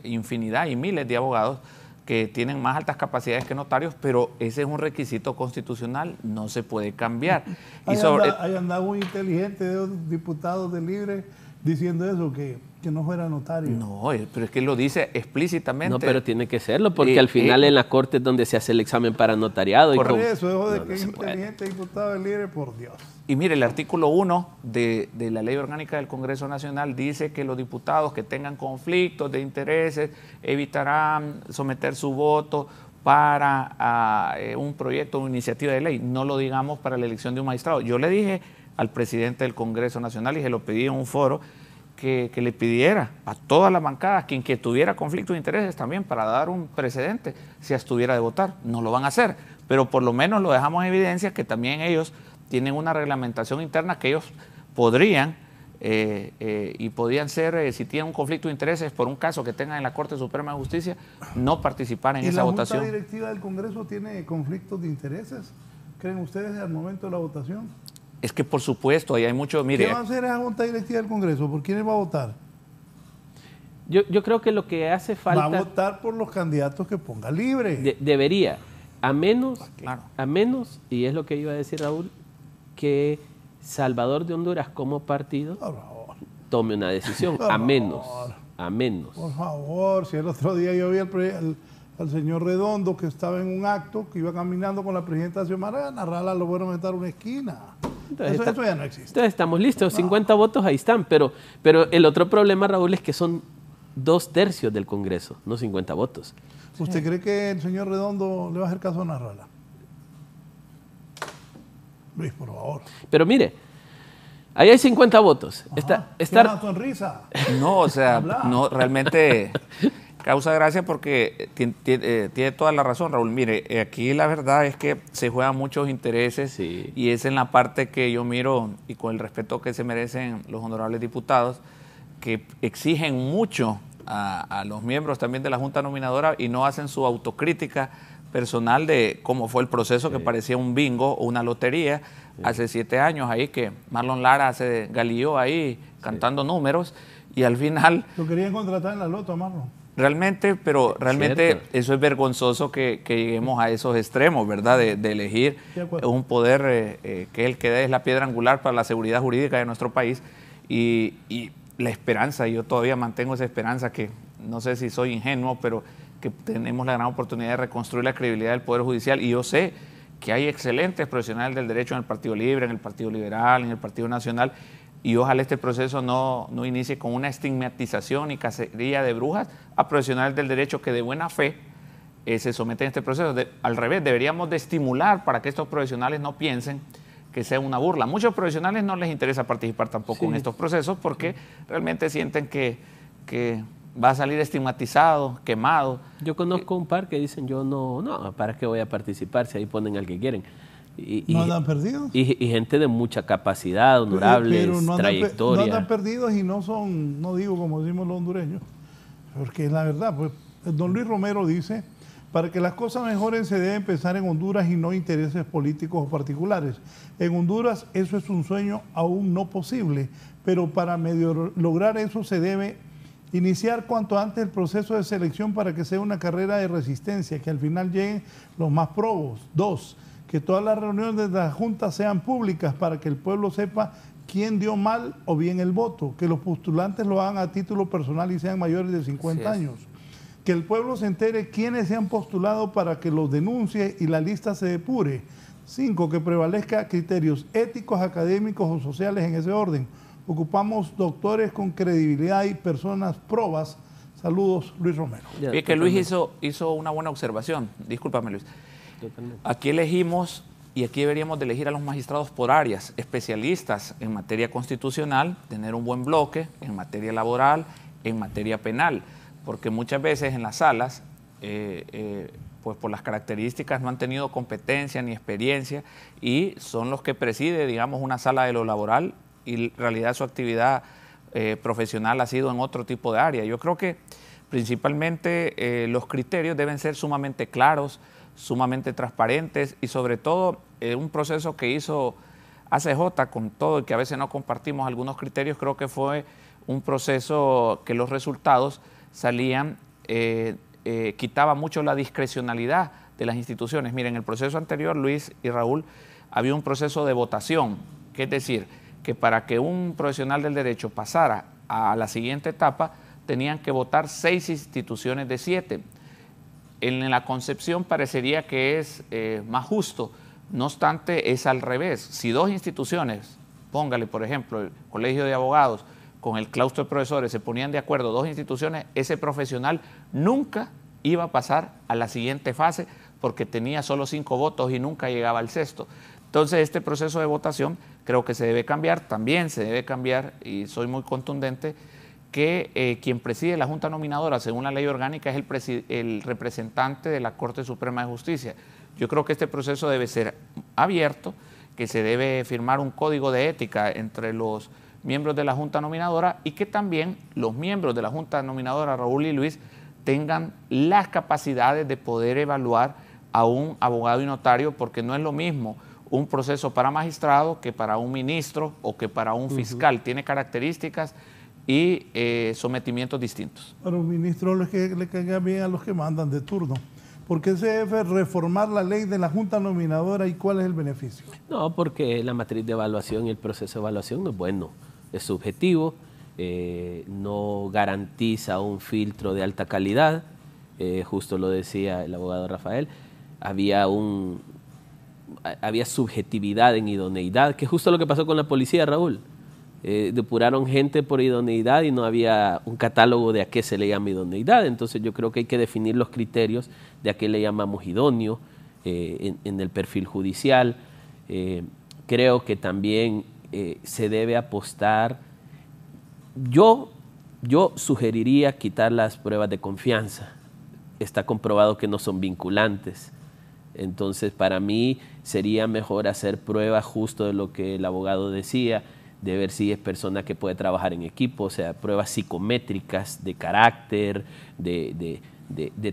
infinidad y miles de abogados que tienen más altas capacidades que notarios, pero ese es un requisito constitucional, no se puede cambiar. Hay andado muy inteligente de los diputados de Libre diciendo eso, que no fuera notario. No, pero es que lo dice explícitamente. No, pero tiene que serlo, porque al final en la Corte es donde se hace el examen para notariado. Por eso, de que es inteligente diputado de Libre, por Dios. Y mire, el artículo 1 de la Ley Orgánica del Congreso Nacional dice que los diputados que tengan conflictos de intereses evitarán someter su voto para un proyecto o iniciativa de ley. No lo digamos para la elección de un magistrado. Yo le dije al presidente del Congreso Nacional y se lo pedí en un foro que le pidiera a todas las bancadas quien que tuviera conflicto de intereses también para dar un precedente si estuviera de votar. No lo van a hacer, pero por lo menos lo dejamos en evidencia que también ellos tienen una reglamentación interna que ellos podrían y podrían ser, si tienen un conflicto de intereses por un caso que tengan en la Corte Suprema de Justicia, no participar en esa votación. ¿Y la Junta Directiva del Congreso tiene conflictos de intereses? ¿Creen ustedes al momento de la votación? Es que por supuesto, ahí hay mucho... Mire, ¿qué va a hacer esa Junta Directiva del Congreso? ¿Por quiénes va a votar? Yo creo que lo que hace falta... Va a votar por los candidatos que ponga Libre. Debería, a menos, claro. Y es lo que iba a decir Raúl, que Salvador de Honduras como partido tome una decisión, a menos. Por favor, si el otro día yo vi al señor Redondo, que estaba en un acto, que iba caminando con la presidenta Xiomara, a narrarla, lo fueron a meter a una esquina. Entonces, Eso ya no existe. Entonces estamos listos, 50 votos ahí están, pero el otro problema, Raúl, es que son 2/3 del Congreso, no 50 votos. ¿Usted cree que el señor Redondo le va a hacer caso a narrarla? Luis, por favor. Pero mire, ahí hay 50 votos. Una sonrisa. No, o sea, no, realmente causa gracia porque tiene toda la razón, Raúl. Mire, aquí la verdad es que se juegan muchos intereses, sí, y es en la parte que yo miro, y con el respeto que se merecen los honorables diputados, que exigen mucho a los miembros también de la Junta Nominadora y no hacen su autocrítica personal de cómo fue el proceso, sí, que parecía un bingo o una lotería, sí, hace 7 años ahí, que Marlon Lara se galió ahí, sí, cantando números, y al final... Lo querían contratar en la loto, Marlon. Realmente, pero realmente cierto, eso es vergonzoso que lleguemos a esos extremos, ¿verdad? De elegir un poder que el que es la piedra angular para la seguridad jurídica de nuestro país, y la esperanza, yo todavía mantengo esa esperanza, que no sé si soy ingenuo, pero que tenemos la gran oportunidad de reconstruir la credibilidad del Poder Judicial, y yo sé que hay excelentes profesionales del derecho en el Partido Libre, en el Partido Liberal, en el Partido Nacional, y ojalá este proceso no inicie con una estigmatización y cacería de brujas a profesionales del derecho que de buena fe se someten a este proceso. Al revés, deberíamos de estimular para que estos profesionales no piensen que sea una burla. Muchos profesionales no les interesa participar tampoco, sí, en estos procesos, porque realmente sienten que va a salir estigmatizado, quemado. Yo conozco un par que dicen, yo no, ¿para qué voy a participar si ahí ponen al que quieren? ¿No andan perdidos? Y gente de mucha capacidad, honorables, pero no trayectoria. No andan perdidos y no son, no digo como decimos los hondureños, porque es la verdad. Pues don Luis Romero dice, para que las cosas mejoren se debe empezar en Honduras y no intereses políticos o particulares. En Honduras eso es un sueño aún no posible, pero para medio lograr eso se debe iniciar cuanto antes el proceso de selección para que sea una carrera de resistencia, que al final lleguen los más probos. 2, que todas las reuniones de la Junta sean públicas para que el pueblo sepa quién dio mal o bien el voto, que los postulantes lo hagan a título personal y sean mayores de 50 años. Que el pueblo se entere quiénes se han postulado para que los denuncie y la lista se depure. 5, que prevalezca criterios éticos, académicos o sociales en ese orden. Ocupamos doctores con credibilidad y personas probas. Saludos, Luis Romero. Es que Luis hizo una buena observación. Discúlpame, Luis. Aquí elegimos, y aquí deberíamos de elegir a los magistrados por áreas, especialistas en materia constitucional, tener un buen bloque en materia laboral, en materia penal, porque muchas veces en las salas, pues por las características no han tenido competencia ni experiencia, y son los que presiden, digamos, una sala de lo laboral, y en realidad su actividad profesional ha sido en otro tipo de área. Yo creo que principalmente los criterios deben ser sumamente claros, sumamente transparentes, y sobre todo un proceso que hizo ACJ con todo y que a veces no compartimos algunos criterios. Creo que fue un proceso que los resultados salían, quitaba mucho la discrecionalidad de las instituciones. Miren, en el proceso anterior, Luis y Raúl, había un proceso de votación, que es decir, que para que un profesional del derecho pasara a la siguiente etapa, tenían que votar 6 instituciones de 7. En la concepción parecería que es más justo, no obstante es al revés. Si 2 instituciones, póngale por ejemplo el Colegio de Abogados con el claustro de profesores, se ponían de acuerdo 2 instituciones, ese profesional nunca iba a pasar a la siguiente fase porque tenía solo 5 votos y nunca llegaba al 6º. Entonces este proceso de votación creo que se debe cambiar, también se debe cambiar, y soy muy contundente, que quien preside la Junta Nominadora, según la ley orgánica, es el representante de la Corte Suprema de Justicia. Yo creo que este proceso debe ser abierto, que se debe firmar un código de ética entre los miembros de la Junta Nominadora, y que también los miembros de la Junta Nominadora, Raúl y Luis, tengan las capacidades de poder evaluar a un abogado y notario, porque no es lo mismo un proceso para magistrado que para un ministro o que para un fiscal. Tiene características y sometimientos distintos. Para un ministro le caiga bien a los que mandan de turno. ¿Por qué se debe reformar la ley de la Junta Nominadora y cuál es el beneficio? No, porque la matriz de evaluación y el proceso de evaluación no es bueno, es subjetivo, no garantiza un filtro de alta calidad, justo lo decía el abogado Rafael, había subjetividad en idoneidad, que es justo lo que pasó con la policía, Raúl. Depuraron gente por idoneidad y no había un catálogo de a qué se le llama idoneidad. Entonces yo creo que hay que definir los criterios de a qué le llamamos idóneo en el perfil judicial. Creo que también se debe apostar. Yo sugeriría quitar las pruebas de confianza. Está comprobado que no son vinculantes. Entonces, para mí sería mejor hacer pruebas justo de lo que el abogado decía, de ver si es persona que puede trabajar en equipo, o sea, pruebas psicométricas de carácter, de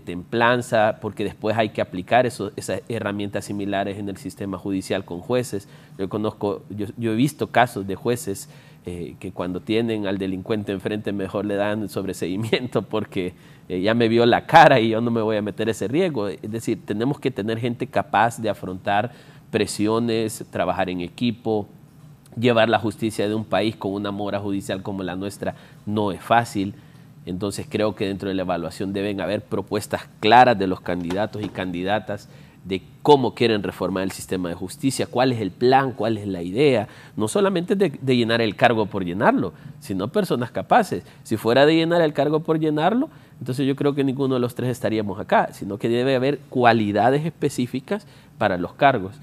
templanza, porque después hay que aplicar esas herramientas similares en el sistema judicial con jueces. Yo he visto casos de jueces que cuando tienen al delincuente enfrente mejor le dan sobreseguimiento porque ya me vio la cara y yo no me voy a meter ese riesgo. Es decir, tenemos que tener gente capaz de afrontar presiones, trabajar en equipo. Llevar la justicia de un país con una mora judicial como la nuestra no es fácil. Entonces creo que dentro de la evaluación deben haber propuestas claras de los candidatos y candidatas de cómo quieren reformar el sistema de justicia, cuál es el plan, cuál es la idea. No solamente de llenar el cargo por llenarlo, sino personas capaces. Si fuera de llenar el cargo por llenarlo, entonces yo creo que ninguno de los tres estaríamos acá, sino que debe haber cualidades específicas para los cargos.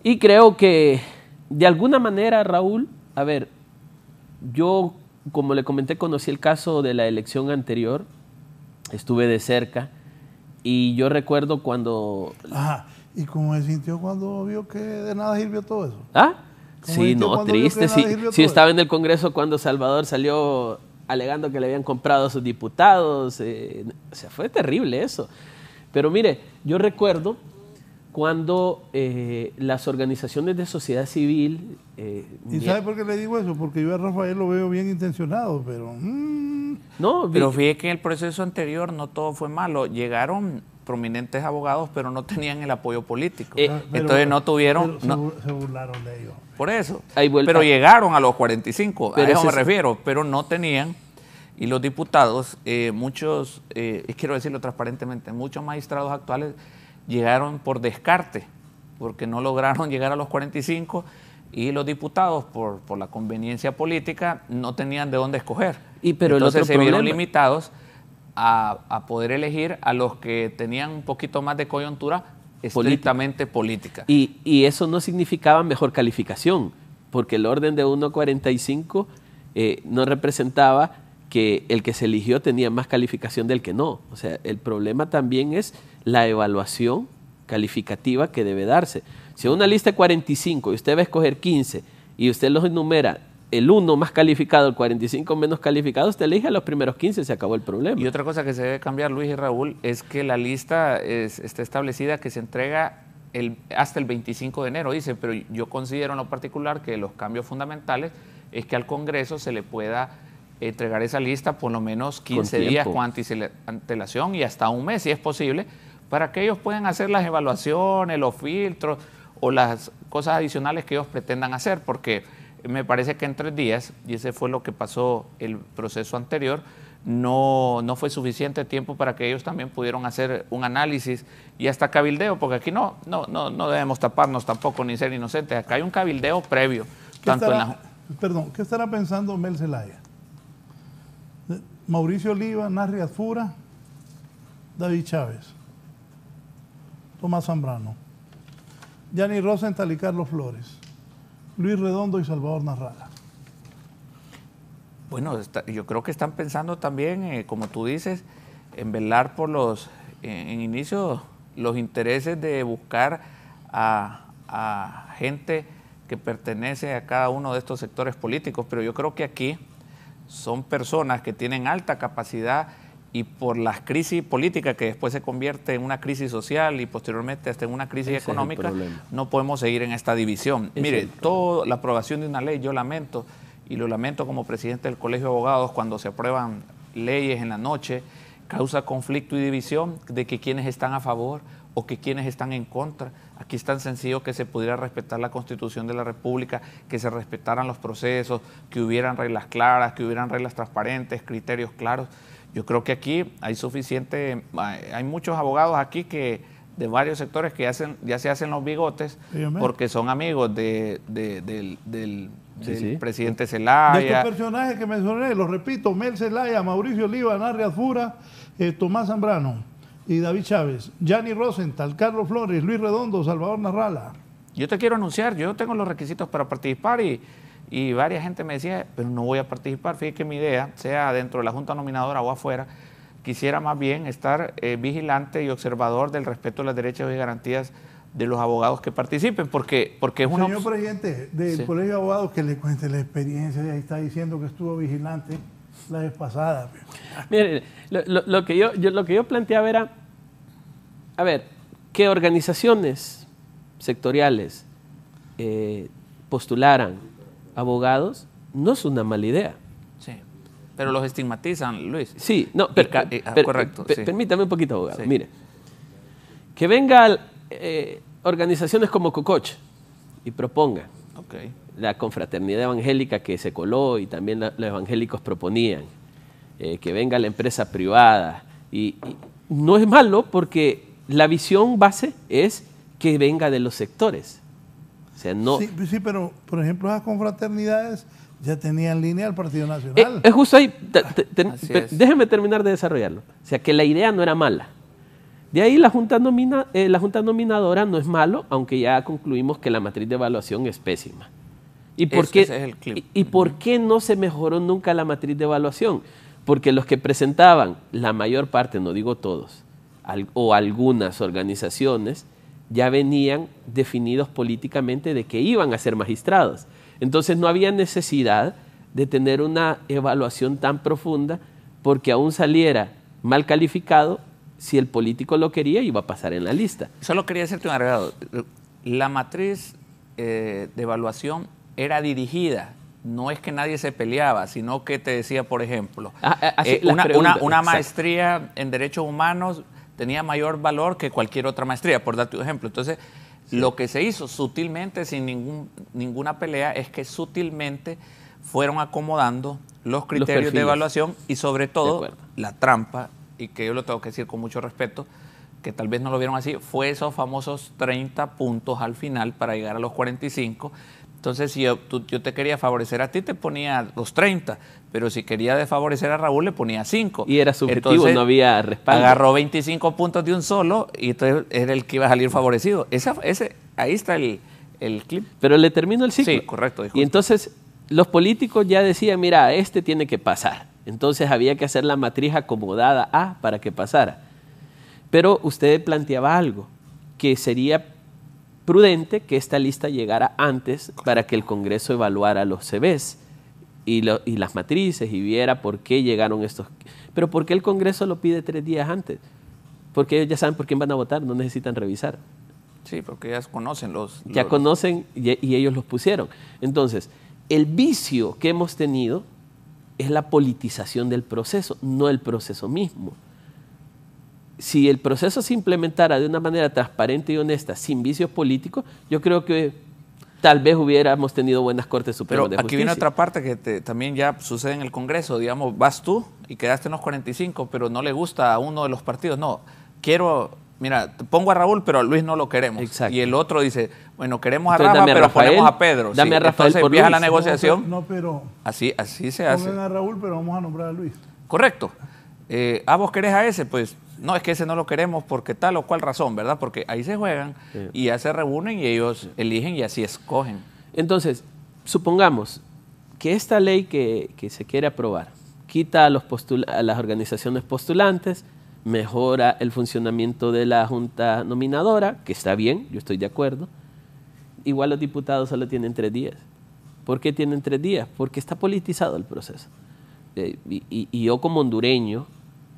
Y creo que de alguna manera, Raúl, a ver, yo, como le comenté, conocí el caso de la elección anterior, estuve de cerca, y yo recuerdo cuando... Ajá, ¿y cómo se sintió cuando vio que de nada sirvió todo eso? ¿Ah? Sí, no, triste. Sí, estaba en el Congreso cuando Salvador salió alegando que le habían comprado a sus diputados, o sea, fue terrible eso. Pero mire, yo recuerdo cuando las organizaciones de sociedad civil... ¿Y sabe por qué le digo eso? Porque yo a Rafael lo veo bien intencionado, pero... No, pero fíjate que en el proceso anterior no todo fue malo. Llegaron prominentes abogados, pero no tenían el apoyo político. Entonces no tuvieron... Se burlaron de ellos. Por eso. Pero llegaron a los 45, a eso me refiero, pero no tenían... Y los diputados, muchos, quiero decirlo transparentemente, muchos magistrados actuales llegaron por descarte, porque no lograron llegar a los 45 y los diputados, por la conveniencia política, no tenían de dónde escoger. Entonces se vieron limitados a poder elegir a los que tenían un poquito más de coyuntura estrictamente política. Y eso no significaba mejor calificación, porque el orden de 1.45 no representaba que el que se eligió tenía más calificación del que no. O sea, el problema también es la evaluación calificativa que debe darse. Si en una lista de 45 y usted va a escoger 15 y usted los enumera, el 1 más calificado, el 45 menos calificado, usted elige a los primeros 15, se acabó el problema. Y otra cosa que se debe cambiar, Luis y Raúl, es que la lista está establecida que se entrega hasta el 25 de enero, dice, pero yo considero en lo particular que los cambios fundamentales es que al Congreso se le pueda entregar esa lista por lo menos 15 días con antelación y hasta un mes, si es posible, para que ellos puedan hacer las evaluaciones, los filtros o las cosas adicionales que ellos pretendan hacer, porque me parece que en 3 días, y ese fue lo que pasó el proceso anterior, no fue suficiente tiempo para que ellos también pudieran hacer un análisis y hasta cabildeo, porque aquí no debemos taparnos tampoco ni ser inocentes, acá hay un cabildeo previo. ¿Qué estará pensando Mel Zelaya? Mauricio Oliva, Narri Asfura, David Chávez, Tomás Zambrano, Yanni Rosenthal y Carlos Flores, Luis Redondo y Salvador Narrala. Bueno, yo creo que están pensando también, como tú dices, en velar por en inicio, los intereses de buscar a gente que pertenece a cada uno de estos sectores políticos, pero yo creo que aquí son personas que tienen alta capacidad y por las crisis políticas que después se convierte en una crisis social y posteriormente hasta en una crisis económica, no podemos seguir en esta división. Mire, toda la aprobación de una ley, yo lamento, y lo lamento como presidente del Colegio de Abogados, cuando se aprueban leyes en la noche, causa conflicto y división de que quienes están a favor o que quienes están en contra. Aquí es tan sencillo que se pudiera respetar la Constitución de la República, que se respetaran los procesos, que hubieran reglas claras, que hubieran reglas transparentes, criterios claros. Yo creo que aquí hay hay muchos abogados aquí que de varios sectores que ya se hacen los bigotes porque son amigos del presidente Zelaya. De estos personajes que mencioné, los repito: Mel Zelaya, Mauricio Oliva, Narri Azfura, Tomás Zambrano y David Chávez, Gianni Rosenthal, Carlos Flores, Luis Redondo, Salvador Narrala. Yo te quiero anunciar, yo tengo los requisitos para participar y varias gente me decía, pero no voy a participar. Fíjate que mi idea, sea dentro de la Junta Nominadora o afuera, quisiera más bien estar vigilante y observador del respeto de los derechos y garantías de los abogados que participen, porque es una... Señor presidente del Colegio de Abogados, que le cuente la experiencia, ahí está diciendo que estuvo vigilante la vez pasada. Mire, lo que yo planteaba era, a ver, que organizaciones sectoriales postularan abogados no es una mala idea. Sí, pero los estigmatizan, Luis. Sí, no, correcto. Sí. Permítame un poquito, abogado. Sí. Mire, que venga organizaciones como Cococh y proponga la confraternidad evangélica que se coló y también los evangélicos proponían, que venga la empresa privada. Y no es malo porque la visión base es que venga de los sectores. O sea, no... Sí, pero por ejemplo esas confraternidades ya tenían línea al Partido Nacional. Es justo ahí, déjeme terminar de desarrollarlo. O sea, que la idea no era mala. De ahí la Junta Nominadora no es malo, aunque ya concluimos que la matriz de evaluación es pésima. ¿Y por qué no se mejoró nunca la matriz de evaluación? Porque los que presentaban, la mayor parte, no digo todos, o algunas organizaciones, ya venían definidos políticamente de que iban a ser magistrados. Entonces no había necesidad de tener una evaluación tan profunda porque aún saliera mal calificado, si el político lo quería iba a pasar en la lista. Solo quería hacerte un agregado. La matriz de evaluación era dirigida. No es que nadie se peleaba, sino que te decía, por ejemplo, una maestría en Derechos Humanos tenía mayor valor que cualquier otra maestría, por darte un ejemplo. Entonces, lo que se hizo sutilmente, sin ninguna pelea, es que sutilmente fueron acomodando los criterios de evaluación y sobre todo la trampa, y que yo lo tengo que decir con mucho respeto, que tal vez no lo vieron así, fue esos famosos 30 puntos al final para llegar a los 45. Entonces, si yo te quería favorecer a ti, te ponía los 30, pero si quería desfavorecer a Raúl, le ponía 5. Y era subjetivo, entonces, no había respaldo. Agarró 25 puntos de un solo y entonces era el que iba a salir favorecido. Ahí está el clip. Pero le termino el ciclo. Sí, correcto. Disculpe. Y entonces los políticos ya decían, mira, este tiene que pasar. Entonces había que hacer la matriz acomodada A para que pasara. Pero usted planteaba algo, que sería prudente que esta lista llegara antes para que el Congreso evaluara los CVs y las matrices y viera por qué llegaron estos. Pero ¿por qué el Congreso lo pide 3 días antes? Porque ellos ya saben por quién van a votar, no necesitan revisar. Sí, porque ya conocen Ya conocen y ellos los pusieron. Entonces, el vicio que hemos tenido es la politización del proceso, no el proceso mismo. Si el proceso se implementara de una manera transparente y honesta, sin vicios políticos, yo creo que tal vez hubiéramos tenido buenas Cortes Supremas de Justicia. Aquí viene otra parte que también ya sucede en el Congreso. Digamos, vas tú y quedaste en los 45, pero no le gusta a uno de los partidos. No, mira, te pongo a Raúl, pero a Luis no lo queremos. Exacto. Y el otro dice, bueno, queremos a Rafa, pero ponemos a Pedro. Dame a Rafael. Entonces empieza la negociación. Pero así se hace. Pongan a Raúl, pero vamos a nombrar a Luis. Correcto. ¿Vos querés a ese? Pues no, es que ese no lo queremos porque tal o cual razón, ¿verdad? Porque ahí se juegan y ya se reúnen y ellos eligen y así escogen. Entonces, supongamos que esta ley que se quiere aprobar quita a las organizaciones postulantes, mejora el funcionamiento de la Junta Nominadora, que está bien, yo estoy de acuerdo. Igual los diputados solo tienen 3 días. ¿Por qué tienen 3 días? Porque está politizado el proceso. Y yo como hondureño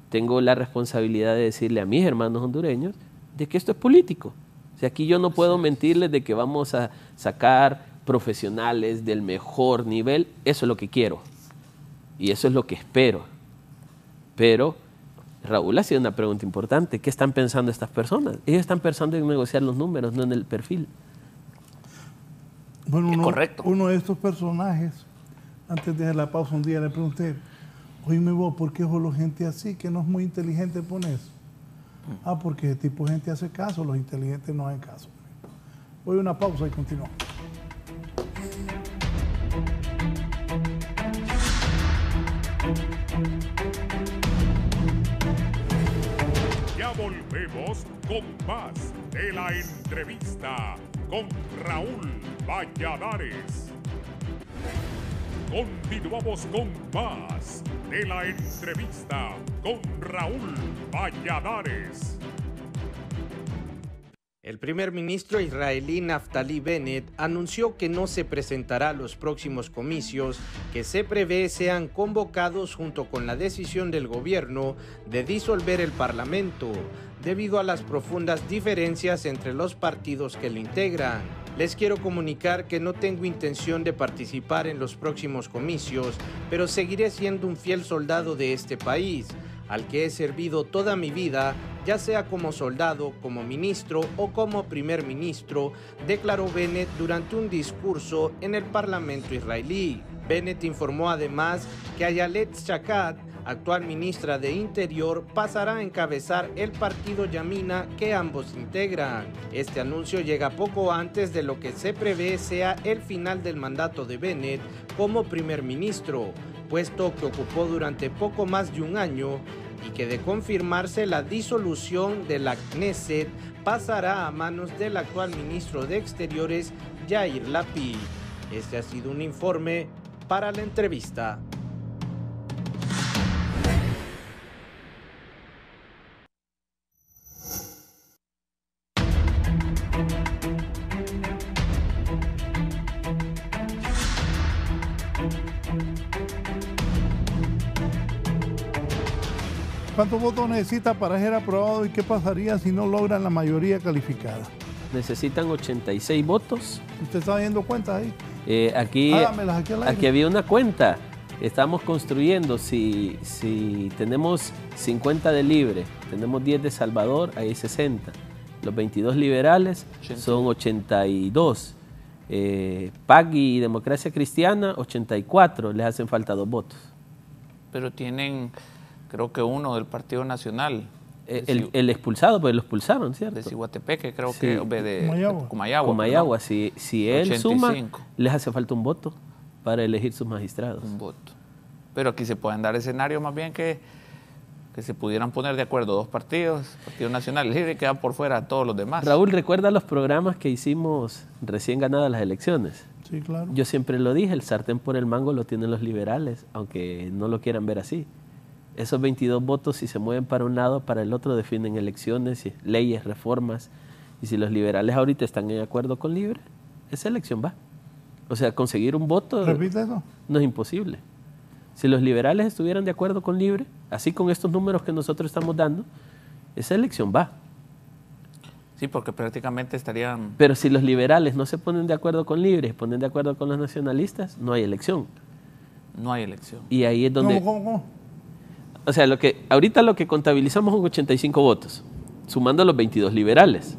tengo la responsabilidad de decirle a mis hermanos hondureños de que esto es político. O sea, aquí yo no puedo mentirles de que vamos a sacar profesionales del mejor nivel. Eso es lo que quiero y eso es lo que espero. Pero Raúl ha sido una pregunta importante. ¿Qué están pensando estas personas? Ellos están pensando en negociar los números, no en el perfil. Bueno, correcto. Uno de estos personajes, antes de la pausa un día le pregunté, Oíme vos, ¿por qué solo gente así, que no es muy inteligente pones? Ah, porque ese tipo de gente hace caso, los inteligentes no hacen caso. Voy a una pausa y continuamos. Ya volvemos con más de la entrevista con Raúl Valladares. Continuamos con más de la entrevista con Raúl Valladares. El primer ministro israelí Naftali Bennett anunció que no se presentará a los próximos comicios que se prevé sean convocados junto con la decisión del gobierno de disolver el parlamento, debido a las profundas diferencias entre los partidos que lo integran. Les quiero comunicar que no tengo intención de participar en los próximos comicios, pero seguiré siendo un fiel soldado de este país, al que he servido toda mi vida, ya sea como soldado, como ministro o como primer ministro, declaró Bennett durante un discurso en el Parlamento israelí. Bennett informó además que Ayelet Shaked, actual ministra de Interior, pasará a encabezar el partido Yamina que ambos integran. Este anuncio llega poco antes de lo que se prevé sea el final del mandato de Bennett como primer ministro, puesto que ocupó durante poco más de un año, y que de confirmarse la disolución de la Knesset pasará a manos del actual ministro de Exteriores Yair Lapid. Este ha sido un informe para la entrevista. ¿Cuántos votos necesita para ser aprobado y qué pasaría si no logran la mayoría calificada? Necesitan 86 votos. ¿Usted está viendo cuentas ahí? Hágamelas aquí al aire. Aquí había una cuenta. Estamos construyendo. Si tenemos 50 de Libre, tenemos 10 de Salvador, ahí hay 60. Los 22 liberales son 82. PAC y Democracia Cristiana, 84. Les hacen falta 2 votos. Pero tienen, creo que uno del Partido Nacional. El expulsado, pues lo expulsaron, ¿cierto? De Ciguatepeque, creo Sí. que de Comayagua. Comayagua, si él 85. suma, les hace falta un voto para elegir sus magistrados. Un voto. Pero aquí se pueden dar escenarios más bien que se pudieran poner de acuerdo 2 partidos, Partido Nacional y Libre, y quedan por fuera todos los demás. Raúl, ¿recuerda los programas que hicimos recién ganadas las elecciones? Sí, claro. Yo siempre lo dije, el sartén por el mango lo tienen los liberales, aunque no lo quieran ver así. Esos 22 votos, si se mueven para un lado, para el otro, definen elecciones, leyes, reformas. Y si los liberales ahorita están en acuerdo con Libre, esa elección va. O sea, conseguir un voto ¿Repite eso? no es imposible. Si los liberales estuvieran de acuerdo con Libre, así con estos números que nosotros estamos dando, esa elección va. Sí, porque prácticamente estarían... Pero si los liberales no se ponen de acuerdo con Libre, se ponen de acuerdo con los nacionalistas, no hay elección. No hay elección. Y ahí es donde... ¿Cómo? O sea, ahorita lo que contabilizamos son 85 votos, sumando los 22 liberales.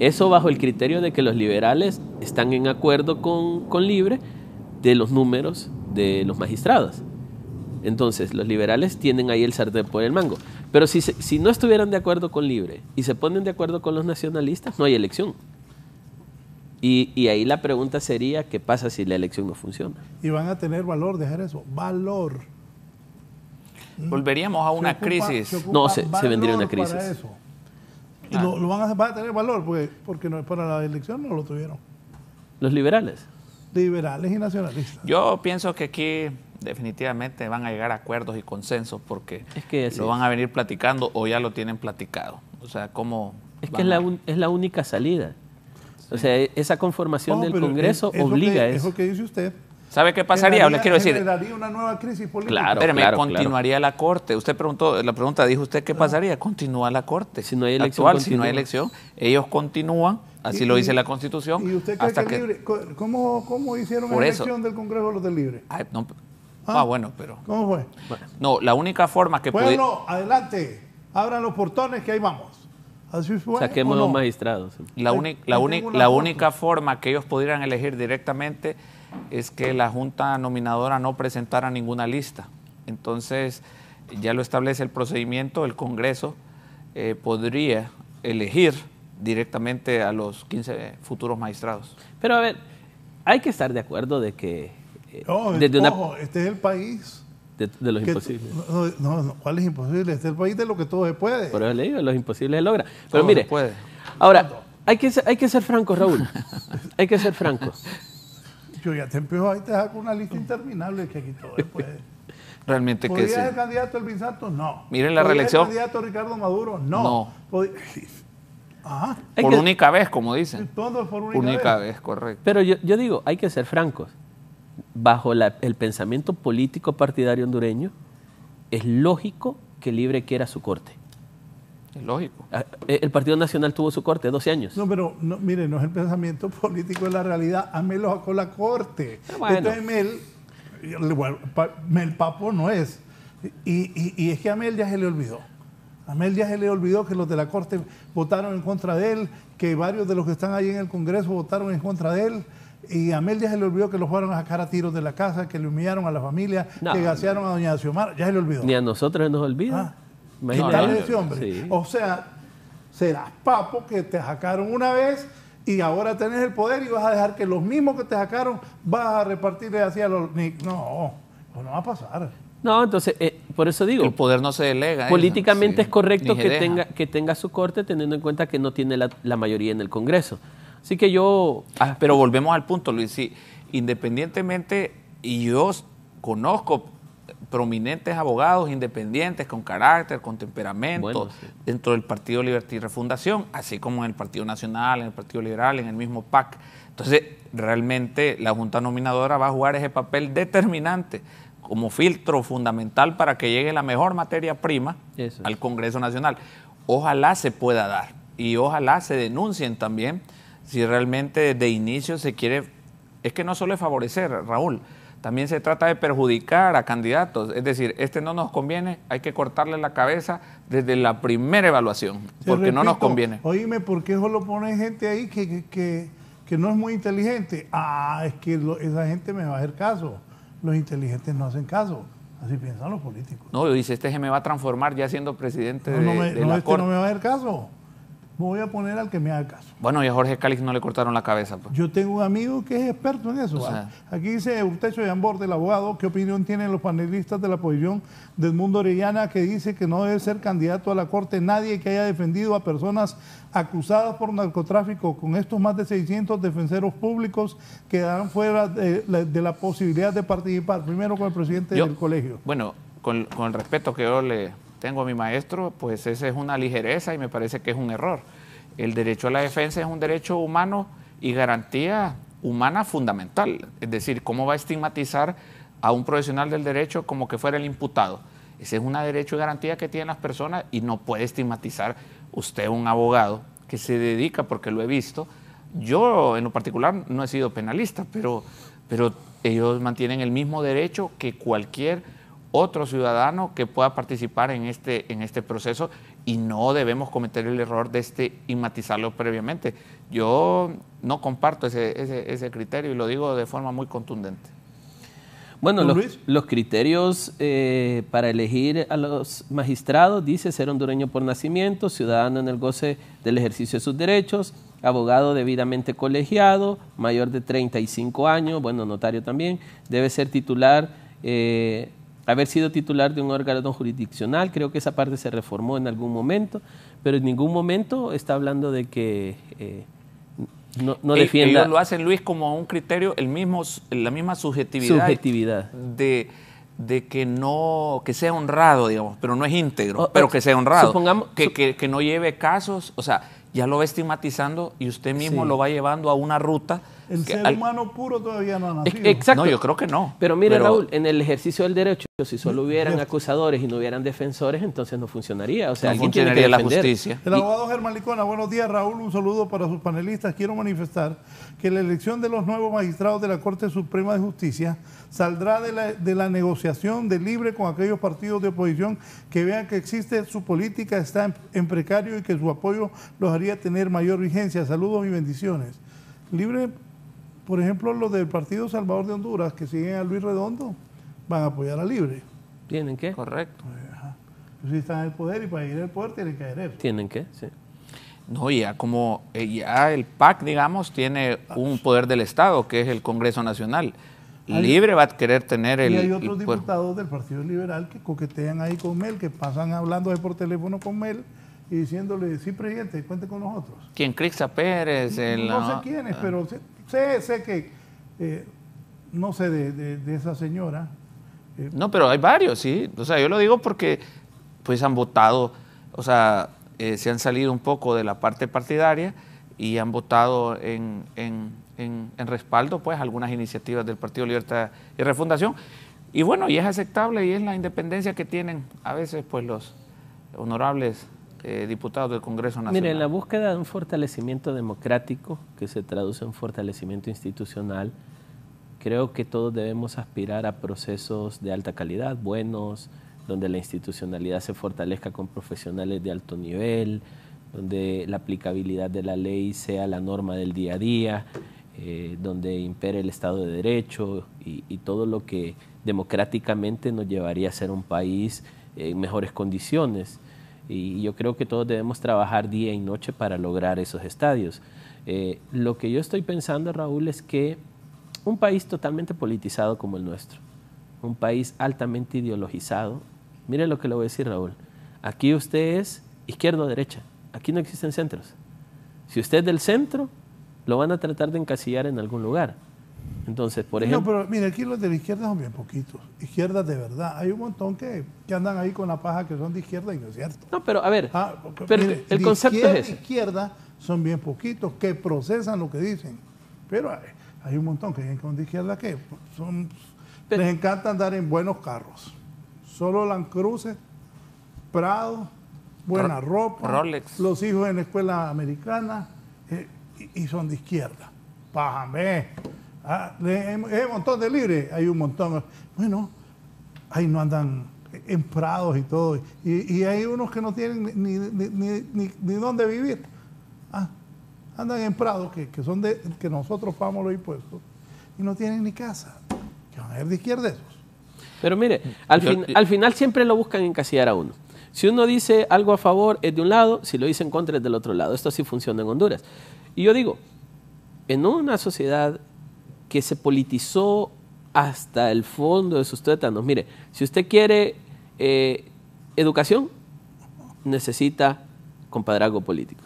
Eso bajo el criterio de que los liberales están en acuerdo con Libre de los números de los magistrados. Entonces, los liberales tienen ahí el sartén por el mango. Pero si no estuvieran de acuerdo con Libre y se ponen de acuerdo con los nacionalistas, no hay elección. Y ahí la pregunta sería, ¿qué pasa si la elección no funciona? Y van a tener valor de hacer eso. Valor. Volveríamos a una crisis. No, se vendría una crisis. Para eso. Y lo van a tener valor porque no, para la elección no lo tuvieron. ¿Los liberales? Liberales y nacionalistas. Yo pienso que aquí definitivamente van a llegar a acuerdos y consensos porque lo van a venir platicando o ya lo tienen platicado. O sea, ¿cómo? Es que es la única salida. Sí. O sea, esa conformación del Congreso obliga a eso. Eso que dice usted. ¿Sabe qué pasaría? Le quiero decir. Generaría una nueva crisis política. Claro, Espérame, continuaría la Corte. Usted preguntó, la pregunta dijo usted, ¿qué pasaría? Continúa la Corte. Si no hay elección, actual, si no hay elección, ellos continúan, así lo dice la Constitución. ¿Y usted cree hasta que Libre, ¿cómo hicieron la elección del Congreso los del Libre? Ay, no, bueno, pero... ¿Cómo fue? No, la única forma que Pueblo, adelante, abran los portones que ahí vamos. ¿Así fue? Saquemos los magistrados. La única forma que ellos pudieran elegir directamente es que la Junta Nominadora no presentara ninguna lista. Entonces, ya lo establece el procedimiento, el Congreso podría elegir directamente a los 15 futuros magistrados. Pero a ver, hay que estar de acuerdo de que este es el país de los imposibles. No, ¿cuál es imposible? Este es el país de lo que todo se puede. Por eso le digo, los imposibles se logran. Pero Todo mire, se puede. Ahora, hay que ser francos, Raúl. Hay que ser francos. Yo ya te empiezo ahí, te saco una lista interminable que aquí todo se puede. Realmente que ¿Podría sí. ser el candidato Elvin Santos? No. Miren la ¿Podría reelección. ser el candidato Ricardo Maduro? No. Ajá. Por única vez, como dicen. Todo por Única vez, correcto. Pero yo digo, hay que ser francos. Bajo el pensamiento político partidario hondureño, es lógico que Libre quiera su corte. Es lógico. El Partido Nacional tuvo su corte 12 años. No, pero mire, no es el pensamiento político, es la realidad. A Mel lo sacó la corte. Bueno. Entonces Mel Papo no es. Y es que a Mel ya se le olvidó. A Mel ya se le olvidó que los de la corte votaron en contra de él, que varios de los que están ahí en el Congreso votaron en contra de él. Y a Mel ya se le olvidó que lo fueron a sacar a tiros de la casa, que le humillaron a la familia, que gasearon a doña Xiomara. Ya se le olvidó. Ni a nosotros nos olvida. Quitarle ese hombre. Sí. O sea, serás papo que te sacaron una vez y ahora tenés el poder y vas a dejar que los mismos que te sacaron vas a repartirle hacia los... No va a pasar. No, entonces, por eso digo... El poder no se delega. Políticamente es correcto que tenga su corte, teniendo en cuenta que no tiene la mayoría en el Congreso. Así que yo... Pero volvemos al punto, Luis. Sí, independientemente, y yo conozco prominentes abogados independientes con carácter, con temperamento, dentro del Partido Libertad y Refundación, así como en el Partido Nacional, en el Partido Liberal, en el mismo PAC. Entonces, realmente la Junta Nominadora va a jugar ese papel determinante como filtro fundamental para que llegue la mejor materia prima al Congreso Nacional. Ojalá se pueda dar y ojalá se denuncien también si realmente de inicio se quiere. Es que no solo es favorecer, Raúl, también se trata de perjudicar a candidatos. Es decir, no nos conviene, hay que cortarle la cabeza desde la primera evaluación, porque no nos conviene. Oíme, ¿por qué solo pone gente ahí que no es muy inteligente? Es que esa gente me va a hacer caso. Los inteligentes no hacen caso. Así piensan los políticos. No, dice, se me va a transformar ya siendo presidente de la Corte. No me va a hacer caso. Voy a poner al que me haga caso. Bueno, y a Jorge Calix no le cortaron la cabeza. Pues. Yo tengo un amigo que es experto en eso. Aquí dice Eutecho Yambor, del abogado, ¿qué opinión tienen los panelistas de la posición del Mundo Orellana, que dice que no debe ser candidato a la Corte nadie que haya defendido a personas acusadas por narcotráfico? Con estos más de 600 defensores públicos quedarán fuera de la posibilidad de participar. Primero con el presidente del colegio. Bueno, con el respeto que yo le tengo a mi maestro, pues esa es una ligereza y me parece que es un error. El derecho a la defensa es un derecho humano y garantía humana fundamental. Es decir, ¿cómo va a estigmatizar a un profesional del derecho como que fuera el imputado? Ese es un derecho y garantía que tienen las personas y no puede estigmatizar usted un abogado que se dedica, porque lo he visto. Yo en lo particular no he sido penalista, pero ellos mantienen el mismo derecho que cualquier otro ciudadano que pueda participar en este proceso, y no debemos cometer el error de estigmatizarlo previamente. Yo no comparto ese criterio y lo digo de forma muy contundente. Bueno, los criterios para elegir a los magistrados dice ser hondureño por nacimiento, ciudadano en el goce del ejercicio de sus derechos, abogado debidamente colegiado, mayor de 35 años, bueno, notario también, debe ser titular, haber sido titular de un órgano jurisdiccional. Creo que esa parte se reformó en algún momento, pero en ningún momento está hablando de que no defienda. Ellos lo hacen, Luis, como un criterio, la misma subjetividad. De que sea honrado, digamos, pero no es íntegro, pero que sea honrado. Supongamos, que no lleve casos, o sea, ya lo va estigmatizando y usted mismo lo va llevando a una ruta. El ser humano puro todavía no ha nacido. Exacto. No, yo creo que no. Pero mire, Raúl, en el ejercicio del derecho, si solo hubieran acusadores y no hubieran defensores, entonces no funcionaría. O sea, no funcionaría la justicia. El abogado Germán Licona, buenos días, Raúl, un saludo para sus panelistas. Quiero manifestar que la elección de los nuevos magistrados de la Corte Suprema de Justicia saldrá de la negociación de Libre con aquellos partidos de oposición que vean que existe su política, está en precario y que su apoyo los haría tener mayor vigencia. Saludos y bendiciones. Libre, por ejemplo, los del Partido Salvador de Honduras, que siguen a Luis Redondo, van a apoyar a Libre. ¿Tienen que? Correcto. Pues si están en el poder y para ir al poder tienen que querer. ¿Tienen que? Sí. No, ya como ya el PAC, digamos, tiene un poder del Estado, que es el Congreso Nacional. Libre va a querer tener el... Y hay otros diputados del Partido Liberal que coquetean ahí con Mel, que pasan hablando ahí por teléfono con Mel y diciéndole, sí, presidente, cuente con nosotros. ¿Quién? Crixa Pérez. No sé quiénes, pero sé que, no sé de esa señora. No, pero hay varios, sí. O sea, yo lo digo porque pues han votado, o sea, se han salido un poco de la parte partidaria y han votado en respaldo, pues, algunas iniciativas del Partido Libertad y Refundación. Y bueno, y es aceptable y es la independencia que tienen a veces, pues, los honorables diputados del Congreso Nacional. Mire, en la búsqueda de un fortalecimiento democrático que se traduce en fortalecimiento institucional, creo que todos debemos aspirar a procesos de alta calidad, buenos, donde la institucionalidad se fortalezca con profesionales de alto nivel, donde la aplicabilidad de la ley sea la norma del día a día, donde impere el Estado de Derecho y todo lo que democráticamente nos llevaría a ser un país en mejores condiciones. Y yo creo que todos debemos trabajar día y noche para lograr esos estadios. Lo que yo estoy pensando, Raúl, es que un país totalmente politizado como el nuestro, un país altamente ideologizado, mire lo que le voy a decir, Raúl, aquí usted es izquierda o derecha, aquí no existen centros. Si usted es del centro, lo van a tratar de encasillar en algún lugar. Entonces, por ejemplo... No, pero mire, aquí los de la izquierda son bien poquitos. Izquierdas de verdad. Hay un montón que andan ahí con la paja que son de izquierda y no es cierto. No, pero a ver, pero mire, el concepto es ese. De izquierda son bien poquitos que procesan lo que dicen. Pero hay un montón que son de izquierda que les encanta andar en buenos carros. Solo Land Cruiser, Prado, buena ropa, Rolex. Los hijos en la escuela americana y son de izquierda. Pájame. Hay un montón de libres, hay un montón. Bueno, ahí no andan en prados y todo. Y hay unos que no tienen ni dónde vivir. Andan en prados que son que nosotros pagamos los impuestos y no tienen ni casa. Que van a ser de izquierda esos. Pero mire, al final siempre lo buscan encasillar a uno. Si uno dice algo a favor es de un lado, si lo dice en contra es del otro lado. Esto así funciona en Honduras. Y yo digo, en una sociedad que se politizó hasta el fondo de sus tuétanos. Mire, si usted quiere educación, necesita compadrazgo político.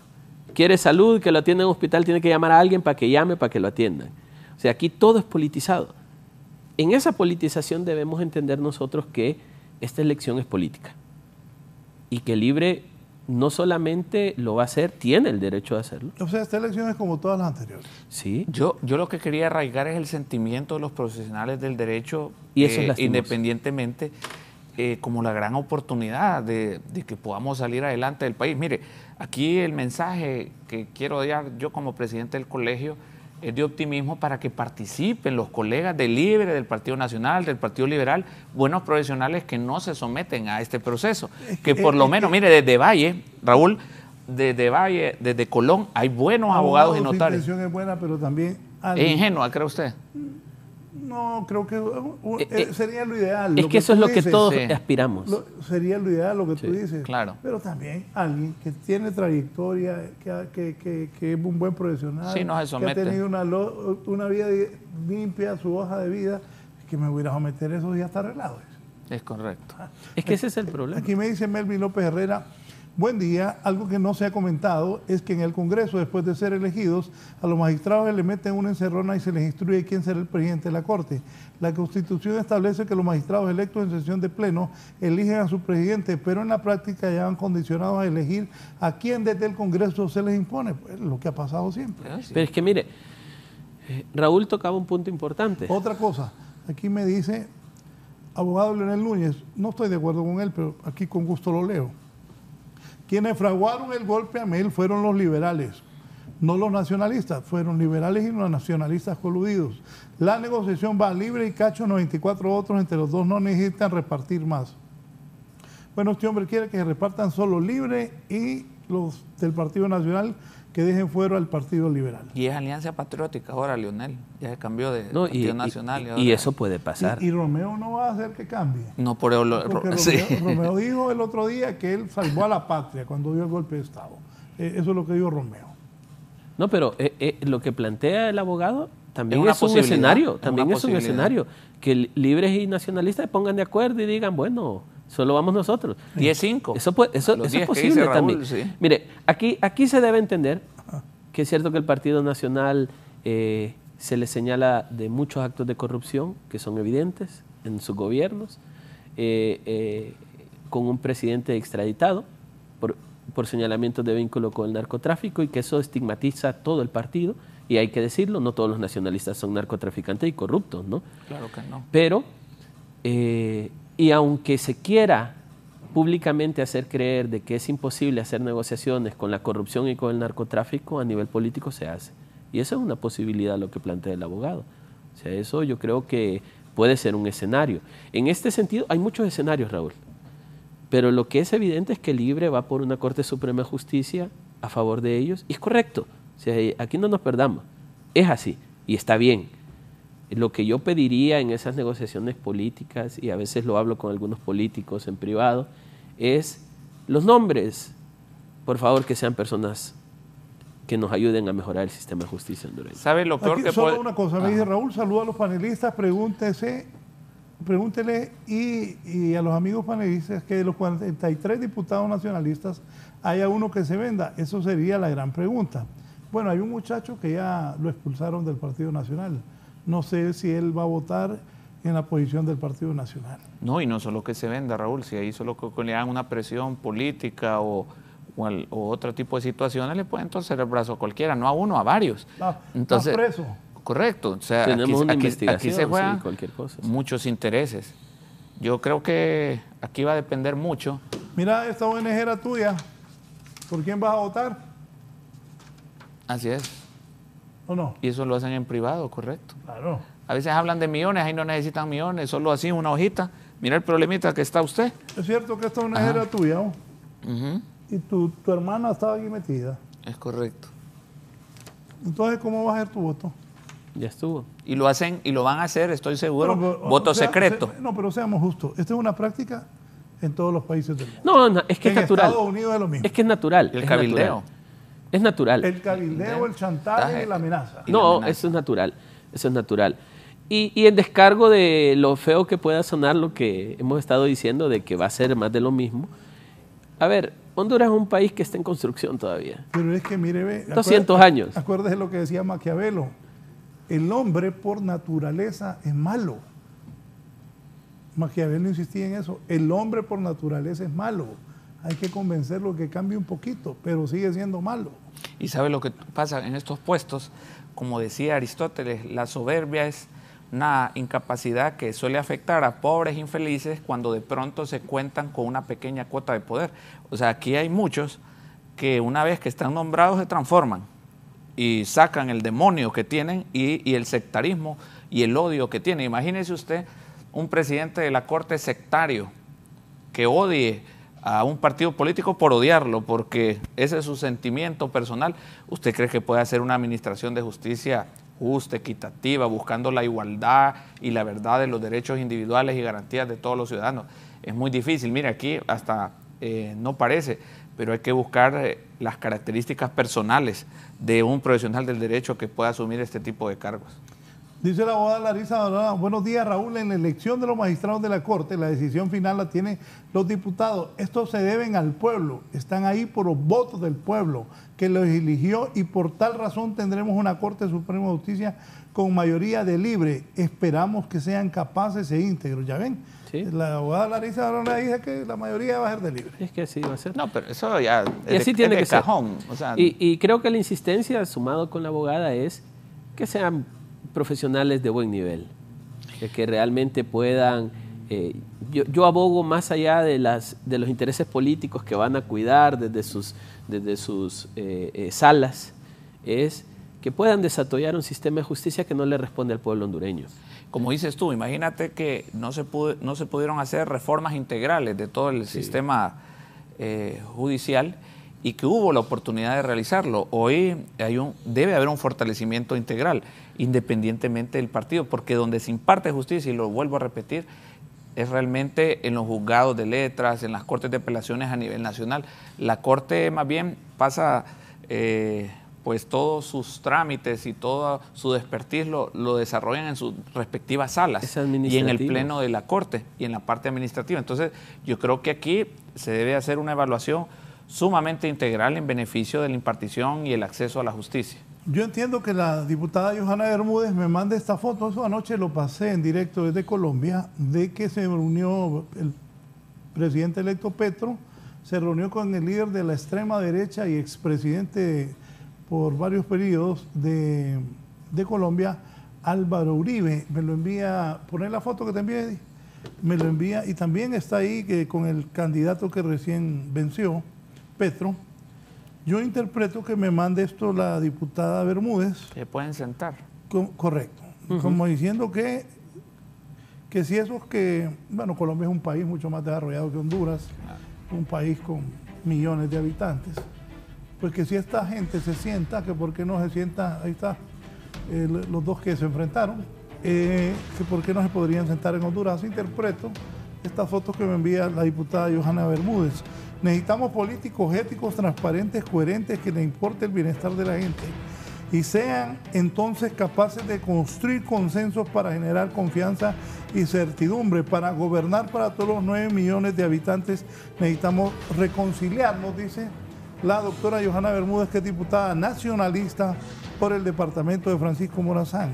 Quiere salud, que lo atienda en un hospital, tiene que llamar a alguien para que llame, para que lo atiendan. O sea, aquí todo es politizado. En esa politización debemos entender nosotros que esta elección es política y que Libre no solamente lo va a hacer, tiene el derecho de hacerlo. O sea, esta elección es como todas las anteriores. Sí. Yo lo que quería arraigar es el sentimiento de los profesionales del derecho, y eso es independientemente, como la gran oportunidad de que podamos salir adelante del país. Mire, aquí el mensaje que quiero dar yo como presidente del colegio es de optimismo para que participen los colegas de Libre, del Partido Nacional, del Partido Liberal, buenos profesionales que no se someten a este proceso. Que por lo menos, mire, desde Valle, Raúl, desde Valle, desde Colón, hay buenos abogados y notarios. La intención es buena, pero también... ¿Es ingenua, cree usted? No, creo que sería lo ideal. Es que eso es lo que todos aspiramos. Sería lo ideal lo que tú dices. Claro. Pero también alguien que tiene trayectoria, que es un buen profesional, sí, no se somete, que ha tenido una vida limpia, su hoja de vida, que me voy a someter eso y ya está arreglado. Es correcto. Es que ese es el problema. Aquí me dice Melvin López Herrera, buen día, algo que no se ha comentado es que en el Congreso, después de ser elegidos, a los magistrados le meten una encerrona y se les instruye quién será el presidente de la Corte. La Constitución establece que los magistrados electos en sesión de pleno eligen a su presidente, pero en la práctica ya van condicionados a elegir a quién desde el Congreso se les impone, pues lo que ha pasado siempre. Pero es que mire, Raúl tocaba un punto importante. Otra cosa, aquí me dice, abogado Leonel Núñez, no estoy de acuerdo con él, pero aquí con gusto lo leo. Quienes fraguaron el golpe a Mel fueron los liberales, no los nacionalistas, fueron liberales y los nacionalistas coludidos. La negociación va Libre y Cacho, 94 otros, entre los dos no necesitan repartir más. Bueno, este hombre quiere que se repartan solo Libre y los del Partido Nacional, que dejen fuera al Partido Liberal. Y es Alianza Patriótica ahora, Leonel. Ya se cambió de No, Partido Nacional. Y eso puede pasar. Y Romeo no va a hacer que cambie. No, por el, Porque sí. Romeo dijo el otro día que él salvó a la patria cuando dio el golpe de Estado. Eso es lo que dijo Romeo. No, pero lo que plantea el abogado también una es un posibilidad, escenario. es También una es un posibilidad. escenario. Que libres y nacionalistas se pongan de acuerdo y digan, bueno, solo vamos nosotros. 10-5. Eso es posible Raúl, también. sí. Mire, aquí se debe entender que es cierto que el Partido Nacional se le señala de muchos actos de corrupción que son evidentes en sus gobiernos, con un presidente extraditado por señalamientos de vínculo con el narcotráfico, y que eso estigmatiza todo el partido, y hay que decirlo, no todos los nacionalistas son narcotraficantes y corruptos, ¿no? Claro que no. Pero, y aunque se quiera públicamente hacer creer de que es imposible hacer negociaciones con la corrupción y con el narcotráfico, a nivel político se hace. Y eso es una posibilidad, lo que plantea el abogado. O sea, eso yo creo que puede ser un escenario. En este sentido, hay muchos escenarios, Raúl. Pero lo que es evidente es que Libre va por una Corte Suprema de Justicia a favor de ellos, y es correcto. O sea, aquí no nos perdamos. Es así, y está bien. Lo que yo pediría en esas negociaciones políticas, y a veces lo hablo con algunos políticos en privado, es los nombres, por favor, que sean personas que nos ayuden a mejorar el sistema de justicia hondureño. ¿Sabe lo peor Aquí que solo puede? una cosa, me dice Raúl, saluda a los panelistas, pregúntele y a los amigos panelistas que de los 43 diputados nacionalistas haya uno que se venda. Eso sería la gran pregunta. Bueno, hay un muchacho que ya lo expulsaron del Partido Nacional. No sé si él va a votar en la posición del Partido Nacional. No, y no solo que se venda, Raúl, si ahí solo que le dan una presión política o otro tipo de situaciones, le pueden torcer el brazo a cualquiera, no a uno, a varios. Entonces, preso. Correcto, o sea, tenemos una aquí investigación, se juegan sí, cualquier cosa, sí. muchos intereses. Yo creo que aquí va a depender mucho. Mira, esta ONG era tuya. ¿Por quién vas a votar? Así es. ¿O no? Y eso lo hacen en privado, correcto. Claro. A veces hablan de millones, ahí no necesitan millones, solo así una hojita. Mira el problemita que está usted. Es cierto que esta ONG era tuya, ¿no? Ujú. Y tu hermana estaba aquí metida. Es correcto. Entonces, ¿cómo va a ser tu voto? Ya estuvo. Y lo hacen y lo van a hacer, estoy seguro, Pero, voto secreto. No, pero seamos justos. Esta es una práctica en todos los países del mundo. No, es que es en natural. Estados Unidos es lo mismo. Es que es natural. El es cabildeo. natural. Es natural. El cabildeo, el chantaje y la amenaza. Y la No, amenaza. eso es natural. Eso es natural. Y en descargo de lo feo que pueda sonar lo que hemos estado diciendo de que va a ser más de lo mismo. A ver, Honduras es un país que está en construcción todavía. Pero es que, mire, ve, 200 años. Acuérdese lo que decía Maquiavelo. El hombre por naturaleza es malo. Maquiavelo insistía en eso. El hombre por naturaleza es malo. Hay que convencerlo que cambie un poquito, pero sigue siendo malo. Y sabe lo que pasa en estos puestos, como decía Aristóteles, la soberbia es una incapacidad que suele afectar a pobres infelices cuando de pronto se cuentan con una pequeña cuota de poder. O sea, aquí hay muchos que una vez que están nombrados se transforman y sacan el demonio que tienen y el sectarismo y el odio que tienen. Imagínese usted un presidente de la Corte sectario que odie a un partido político por odiarlo, porque ese es su sentimiento personal. ¿Usted cree que puede hacer una administración de justicia justa, equitativa, buscando la igualdad y la verdad de los derechos individuales y garantías de todos los ciudadanos? Es muy difícil. Mire, aquí hasta no parece, pero hay que buscar las características personales de un profesional del derecho que pueda asumir este tipo de cargos. Dice la abogada Larisa Dorada, buenos días Raúl, en la elección de los magistrados de la Corte, la decisión final la tienen los diputados. Estos se deben al pueblo, están ahí por los votos del pueblo que los eligió y por tal razón tendremos una Corte Suprema de Justicia con mayoría de libre. Esperamos que sean capaces e íntegros. ¿Ya ven? Sí. La abogada Larisa Dorada dice que la mayoría va a ser de libre. Es que así va a ser. No, pero eso ya Y así tiene que ser. cajón. O sea, Y creo que la insistencia, sumado con la abogada, es que sean profesionales de buen nivel, que realmente puedan... yo abogo más allá de los intereses políticos que van a cuidar desde sus salas, es que puedan desarrollar un sistema de justicia que no le responde al pueblo hondureño. como dices tú, imagínate que no se pudieron hacer reformas integrales de todo el sistema judicial y que hubo la oportunidad de realizarlo. Hoy debe haber un fortalecimiento integral, independientemente del partido, porque donde se imparte justicia, y lo vuelvo a repetir, es realmente en los juzgados de letras, en las cortes de apelaciones a nivel nacional. La Corte más bien pasa pues todos sus trámites y todo su expertise lo desarrollan en sus respectivas salas y en el pleno de la Corte y en la parte administrativa. Entonces yo creo que aquí se debe hacer una evaluación sumamente integral en beneficio de la impartición y el acceso a la justicia. Yo entiendo que la diputada Johanna Bermúdez me manda esta foto, eso anoche lo pasé en directo desde Colombia, de que se reunió el presidente electo Petro, se reunió con el líder de la extrema derecha y expresidente por varios periodos de Colombia, Álvaro Uribe. Me lo envía, poner la foto que te envié, Eddie, me lo envía, y también está ahí que con el candidato que recién venció, Petro. Yo interpreto que me mande esto la diputada Bermúdez. Se pueden sentar. Correcto. Como diciendo que si esos que, bueno, Colombia es un país mucho más desarrollado que Honduras, un país con millones de habitantes, pues que si esta gente se sienta, que por qué no se sienta, ahí está, los dos que se enfrentaron, que por qué no se podrían sentar en Honduras. Interpreto estas fotos que me envía la diputada Johanna Bermúdez. Necesitamos políticos éticos, transparentes, coherentes, que les importe el bienestar de la gente y sean entonces capaces de construir consensos para generar confianza y certidumbre. Para gobernar para todos los 9 millones de habitantes necesitamos reconciliarnos, dice la doctora Johanna Bermúdez, que es diputada nacionalista por el departamento de Francisco Morazán.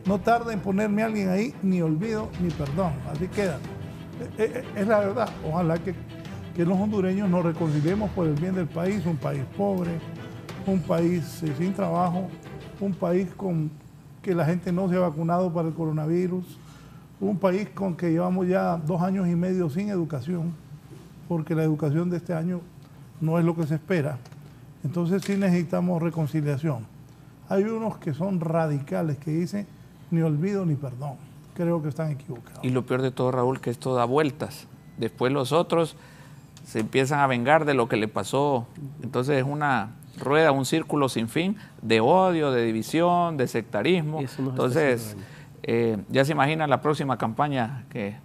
No tarda en ponerme a alguien ahí, ni olvido ni perdón. Así queda. Es la verdad. Ojalá que los hondureños nos reconciliemos por el bien del país, un país pobre, un país sin trabajo, un país con que la gente no se ha vacunado para el coronavirus, un país con que llevamos ya 2 años y medio sin educación, porque la educación de este año no es lo que se espera. Entonces sí necesitamos reconciliación. Hay unos que son radicales, que dicen ni olvido ni perdón. Creo que están equivocados. Y lo peor de todo, Raúl, que esto da vueltas. Después los otros se empiezan a vengar de lo que le pasó. Entonces es una rueda, un círculo sin fin de odio, de división, de sectarismo. Entonces ya se imagina la próxima campaña que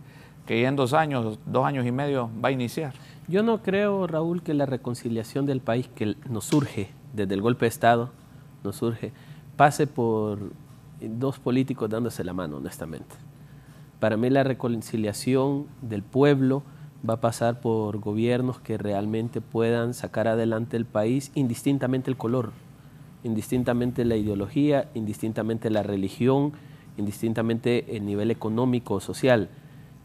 ya en 2 años, 2 años y medio va a iniciar. Yo no creo, Raúl, que la reconciliación del país que nos surge desde el golpe de Estado, nos surge, pase por 2 políticos dándose la mano, honestamente. Para mí la reconciliación del pueblo va a pasar por gobiernos que realmente puedan sacar adelante el país, indistintamente el color, indistintamente la ideología, indistintamente la religión, indistintamente el nivel económico o social.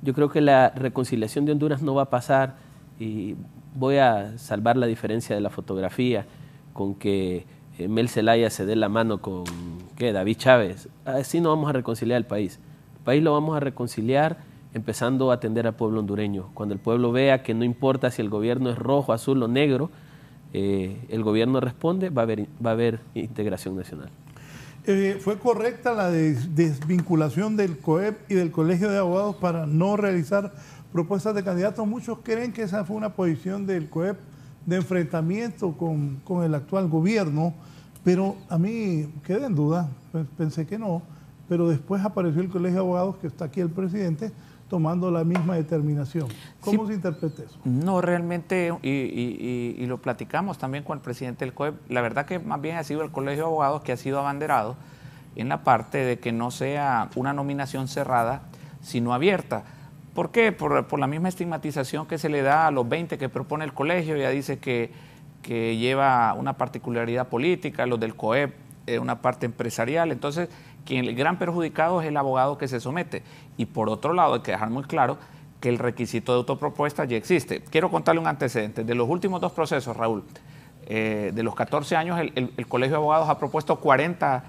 Yo creo que la reconciliación de Honduras no va a pasar, y voy a salvar la diferencia de la fotografía con que Mel Zelaya se dé la mano con David Chávez. Así no vamos a reconciliar el país. El país lo vamos a reconciliar empezando a atender al pueblo hondureño. Cuando el pueblo vea que no importa si el gobierno es rojo, azul o negro, el gobierno responde, va a haber integración nacional. ¿Fue correcta la desvinculación del COEP y del Colegio de Abogados para no realizar propuestas de candidatos? Muchos creen que esa fue una posición del COEP de enfrentamiento con el actual gobierno, pero a mí quedé en duda, pensé que no, pero después apareció el Colegio de Abogados, que está aquí el presidente, tomando la misma determinación. ¿Cómo se interpreta eso? No, realmente, y lo platicamos también con el presidente del COEP, la verdad que más bien ha sido el Colegio de Abogados que ha sido abanderado en la parte de que no sea una nominación cerrada, sino abierta. ¿Por qué? Por la misma estigmatización que se le da a los 20 que propone el colegio. Ya dice que lleva una particularidad política, los del COEP, una parte empresarial. Entonces, el gran perjudicado es el abogado que se somete. Y por otro lado, hay que dejar muy claro que el requisito de autopropuesta ya existe. Quiero contarle un antecedente. De los últimos 2 procesos, Raúl, de los 14 años, el Colegio de Abogados ha propuesto 40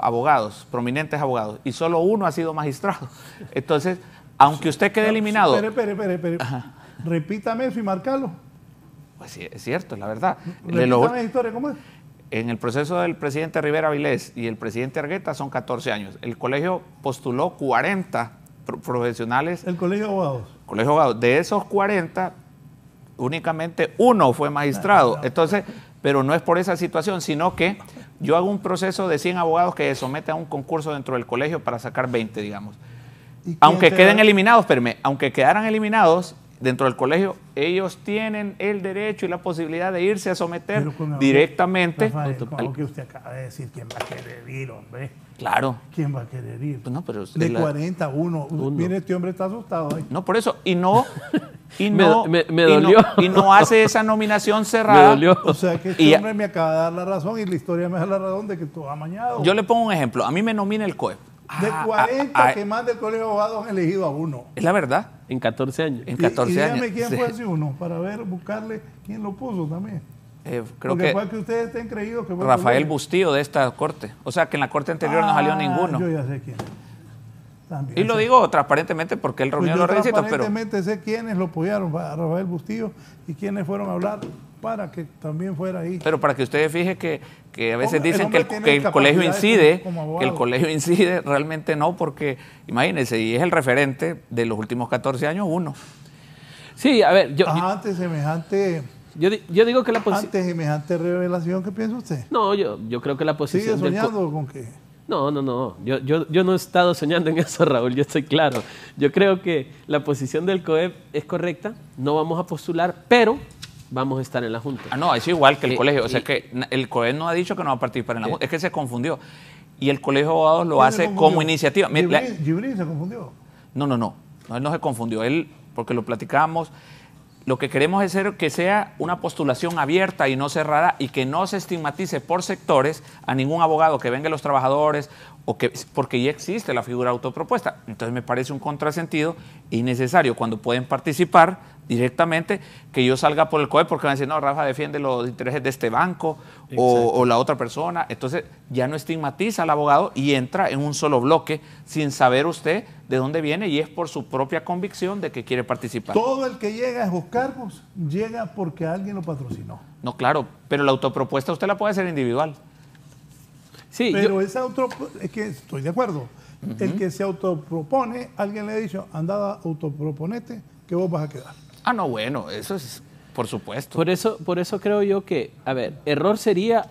abogados, prominentes abogados, y solo 1 ha sido magistrado. Entonces, aunque usted quede eliminado... Espere. Repítame eso y marcalo. Pues sí, es cierto, la verdad. Repítame la historia, ¿cómo es? En el proceso del presidente Rivera Vilés y el presidente Argueta son 14 años. El colegio postuló 40 profesionales. El Colegio de Abogados. Colegio de Abogados. De esos 40, únicamente uno fue magistrado. Entonces, pero no es por esa situación, sino que yo hago un proceso de 100 abogados que se someten a un concurso dentro del colegio para sacar 20, digamos. Aunque queden eliminados, aunque quedaran eliminados dentro del colegio, ellos tienen el derecho y la posibilidad de irse a someter directamente. Rafael, como que usted acaba de decir, ¿quién va a querer ir, hombre? Claro. ¿Quién va a querer ir? Pues no, pero de 40 a 1. Mire, este hombre está asustado ahí. No, por eso. Y no... me dolió. Y no hace esa nominación cerrada. Me dolió. O sea que este hombre me acaba de dar la razón y la historia me da la razón de que todo amañado. Yo le pongo un ejemplo. A mí me nomina el COEP. De 40 que más del colegio de abogados han elegido a uno. Es la verdad. En 14 años. En 14 años. Dígame quién fue ese uno, para ver, buscarle quién lo puso también. Creo porque que fue que ustedes estén creídos que fue Rafael Bustillo de esta corte. O sea que en la corte anterior no salió ninguno. Yo ya sé quién. También y lo digo transparentemente porque él reunió los requisitos. Transparentemente sé quiénes lo apoyaron a Rafael Bustillo y quiénes fueron a hablar para que también fuera ahí. Pero para que ustedes fije que a veces dicen que el colegio incide, que el colegio incide, realmente no, porque imagínense, y es el referente de los últimos 14 años, uno. Sí, a ver, ante semejante... Yo digo que la posición... Ante semejante revelación, ¿qué piensa usted? No, yo creo que la posición... ¿Sigue soñando con qué? No. Yo no he estado soñando en eso, Raúl, yo estoy claro. Yo creo que la posición del COEP es correcta, no vamos a postular, pero vamos a estar en la Junta. No, es igual que el colegio. O sea que el COEP no ha dicho que no va a participar en la Junta, es que se confundió. Y el Colegio de Abogados lo hace como iniciativa. ¿Gibrín se confundió? No, él no se confundió. Él, porque lo platicábamos, lo que queremos es que sea una postulación abierta y no cerrada y que no se estigmatice por sectores a ningún abogado que venga de los trabajadores porque ya existe la figura autopropuesta. Entonces me parece un contrasentido innecesario cuando pueden participar directamente que yo salga por el COEP porque van a decir, no, Rafa defiende los intereses de este banco o la otra persona. Entonces ya no estigmatiza al abogado y entra en un solo bloque sin saber usted de dónde viene y es por su propia convicción de que quiere participar. Todo el que llega a esos cargos llega porque alguien lo patrocinó. No, claro, pero la autopropuesta usted la puede hacer individual. Sí, pero es que estoy de acuerdo. El que se autopropone, alguien le ha dicho, anda, autoproponete, que vos vas a quedar. No, bueno, eso es por supuesto. Por eso creo yo que, a ver, error sería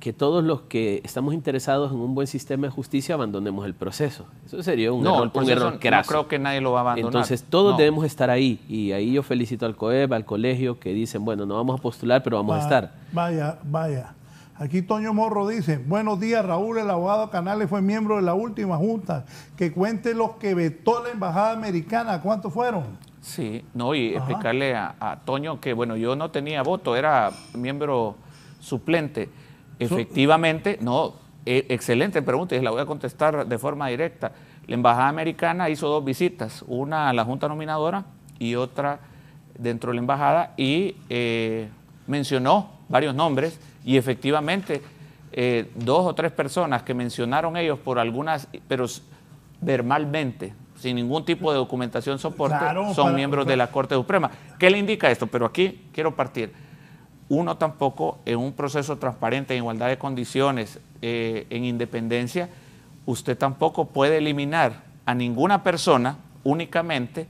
que todos los que estamos interesados en un buen sistema de justicia abandonemos el proceso. Eso sería un error craso. No creo que nadie lo va a abandonar. Entonces todos debemos estar ahí y ahí yo felicito al COEP, al colegio, que dicen, bueno, no vamos a postular, pero vamos a estar. Vaya. Aquí Toño Morro dice, buenos días Raúl, el abogado Canales fue miembro de la última junta, que cuente los que vetó la embajada americana, ¿cuántos fueron? Sí, y explicarle a Toño que, bueno, yo no tenía voto, era miembro suplente. Efectivamente, excelente pregunta y la voy a contestar de forma directa. La embajada americana hizo 2 visitas, una a la junta nominadora y otra dentro de la embajada y mencionó varios nombres y efectivamente 2 o 3 personas que mencionaron ellos por algunas, pero verbalmente, sin ningún tipo de documentación soporte, son miembros de la Corte Suprema. ¿Qué le indica esto? Pero aquí quiero partir. Uno tampoco, en un proceso transparente, en igualdad de condiciones, en independencia, usted tampoco puede eliminar a ninguna persona únicamente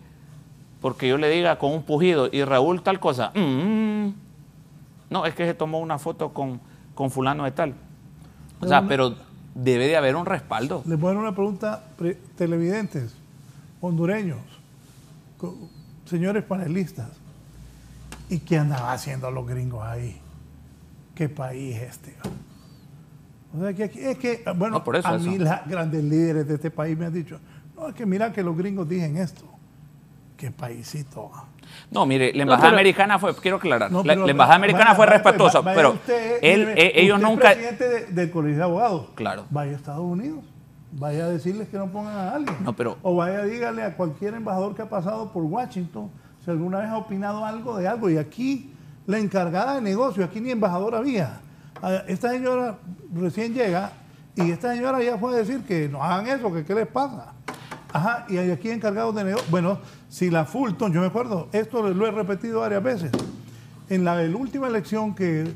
porque yo le diga con un pujido, y Raúl tal cosa, no, es que se tomó una foto con fulano de tal. O sea, pero debe de haber un respaldo. Les voy a dar una pregunta, televidentes, hondureños, señores panelistas. ¿Y qué andaban haciendo los gringos ahí? ¿Qué país es este? O sea, bueno, no, a mí los grandes líderes de este país me han dicho, no, es que mira que los gringos dicen esto. ¿Qué paísito? No, mire, la embajada americana fue, quiero aclarar, la embajada americana fue respetuosa, pero ellos nunca... presidente del Colegio de Abogados. Claro. Vaya a Estados Unidos, vaya a decirles que no pongan a alguien. No, pero... O vaya a dígale a cualquier embajador que ha pasado por Washington si alguna vez ha opinado algo de algo. Y aquí, la encargada de negocio, aquí ni embajador había. Esta señora recién llega y esta señora ya fue a decir que no hagan eso, que qué les pasa. Ajá, y hay aquí encargados de negocio. Bueno, si la Fulton, yo me acuerdo, esto lo he repetido varias veces, en la última elección que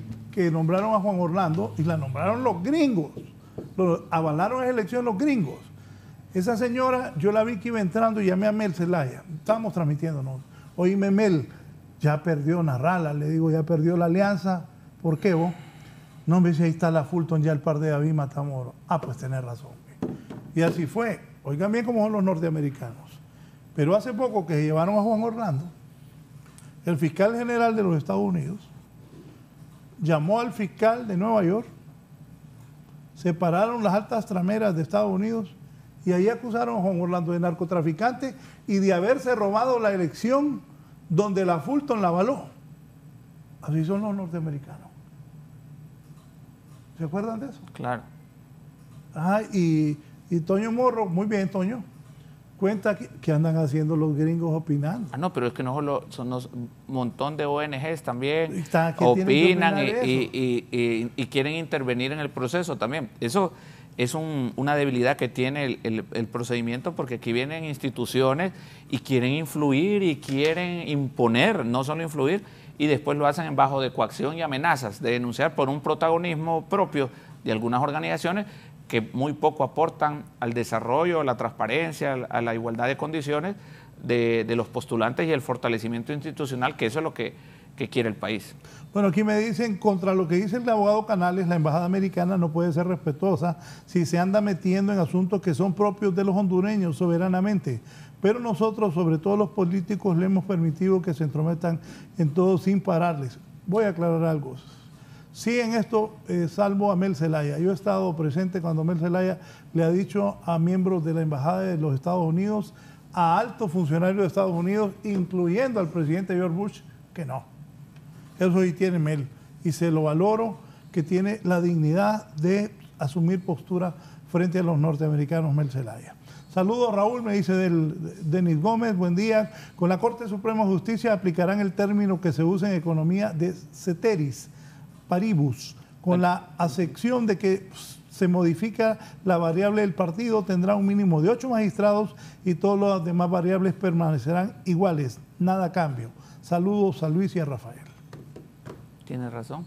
nombraron a Juan Orlando, y la nombraron los gringos, avalaron esa elección los gringos. Esa señora, yo la vi que iba entrando y llamé a Mel Zelaya, estábamos transmitiendo, ¿no? Oíme, Mel, ya perdió Narrala, le digo, ya perdió la alianza. ¿Por qué vos? No, me dice, ahí está la Fulton, ya el par de David Matamoros. Ah, pues tenés razón. Y así fue. Oigan bien cómo son los norteamericanos. Pero hace poco que se llevaron a Juan Orlando, el fiscal general de los Estados Unidos llamó al fiscal de Nueva York, separaron las altas trameras de Estados Unidos y ahí acusaron a Juan Orlando de narcotraficante y de haberse robado la elección donde la Fulton la avaló. Así son los norteamericanos. ¿Se acuerdan de eso? Claro. Ajá, y Toño Morro, muy bien, Toño, cuenta que andan haciendo los gringos opinando. Ah, no, pero es que no solo son un montón de ONGs también Está, opinan y quieren intervenir en el proceso también. Eso es una debilidad que tiene el procedimiento, porque aquí vienen instituciones y quieren influir y quieren imponer, no solo influir, y después lo hacen en bajo de coacción y amenazas, de denunciar por un protagonismo propio de algunas organizaciones que muy poco aportan al desarrollo, a la transparencia, a la igualdad de condiciones de los postulantes y el fortalecimiento institucional, que eso es lo que quiere el país. Bueno, aquí me dicen, contra lo que dice el abogado Canales, la embajada americana no puede ser respetuosa si se anda metiendo en asuntos que son propios de los hondureños soberanamente. Pero nosotros, sobre todo los políticos, le hemos permitido que se entrometan en todo sin pararles. Voy a aclarar algo. Sí, en esto salvo a Mel Zelaya. Yo he estado presente cuando Mel Zelaya le ha dicho a miembros de la Embajada de los Estados Unidos, a altos funcionarios de Estados Unidos, incluyendo al presidente George Bush, que no. Eso sí tiene Mel. Y se lo valoro, que tiene la dignidad de asumir postura frente a los norteamericanos, Mel Zelaya. Saludos, Raúl, me dice Denis Gómez, buen día. Con la Corte Suprema de Justicia aplicarán el término que se usa en economía de ceteris paribus, con la acepción de que se modifica la variable del partido, tendrá un mínimo de 8 magistrados y todas las demás variables permanecerán iguales, nada cambio. Saludos a Luis y a Rafael. Tiene razón.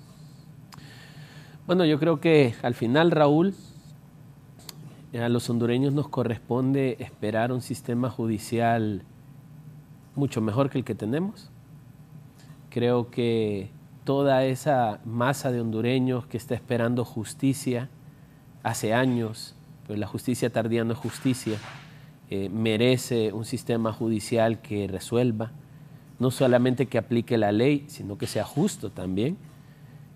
Bueno, yo creo que al final, Raúl, a los hondureños nos corresponde esperar un sistema judicial mucho mejor que el que tenemos. Creo que toda esa masa de hondureños que está esperando justicia hace años, pues la justicia tardía no es justicia, merece un sistema judicial que resuelva, no solamente que aplique la ley, sino que sea justo también,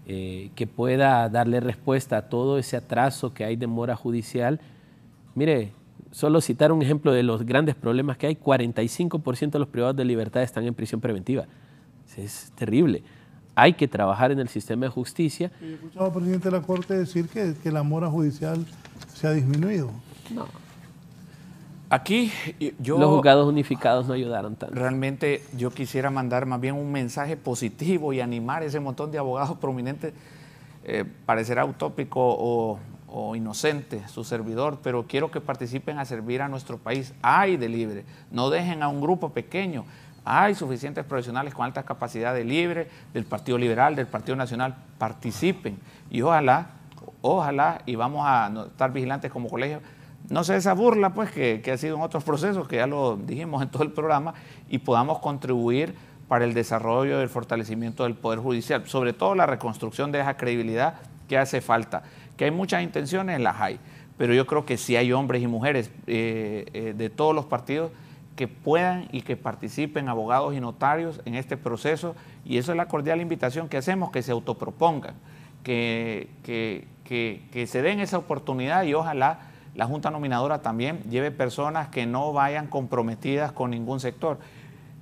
que pueda darle respuesta a todo ese atraso que hay de mora judicial. Mire, solo citar un ejemplo de los grandes problemas que hay: 45% de los privados de libertad están en prisión preventiva. Es terrible. Hay que trabajar en el sistema de justicia. He escuchado al presidente de la Corte decir que la mora judicial se ha disminuido. No. Aquí yo... Los juzgados unificados no ayudaron tanto. Realmente yo quisiera mandar más bien un mensaje positivo y animar a ese montón de abogados prominentes. Parecerá utópico o inocente su servidor, pero quiero que participen a servir a nuestro país. Hay de libre, no dejen a un grupo pequeño. Hay suficientes profesionales con alta capacidad de libre, del Partido Liberal, del Partido Nacional. Participen y ojalá, y vamos a estar vigilantes como colegio, no sé, esa burla pues que ha sido en otros procesos, que ya lo dijimos en todo el programa, y podamos contribuir para el desarrollo y el fortalecimiento del Poder Judicial, sobre todo la reconstrucción de esa credibilidad que hace falta. Que hay muchas intenciones, las hay, pero yo creo que sí hay hombres y mujeres de todos los partidos que puedan y que participen, abogados y notarios, en este proceso, y eso es la cordial invitación que hacemos, que se autopropongan, que se den esa oportunidad, y ojalá la Junta Nominadora también lleve personas que no vayan comprometidas con ningún sector.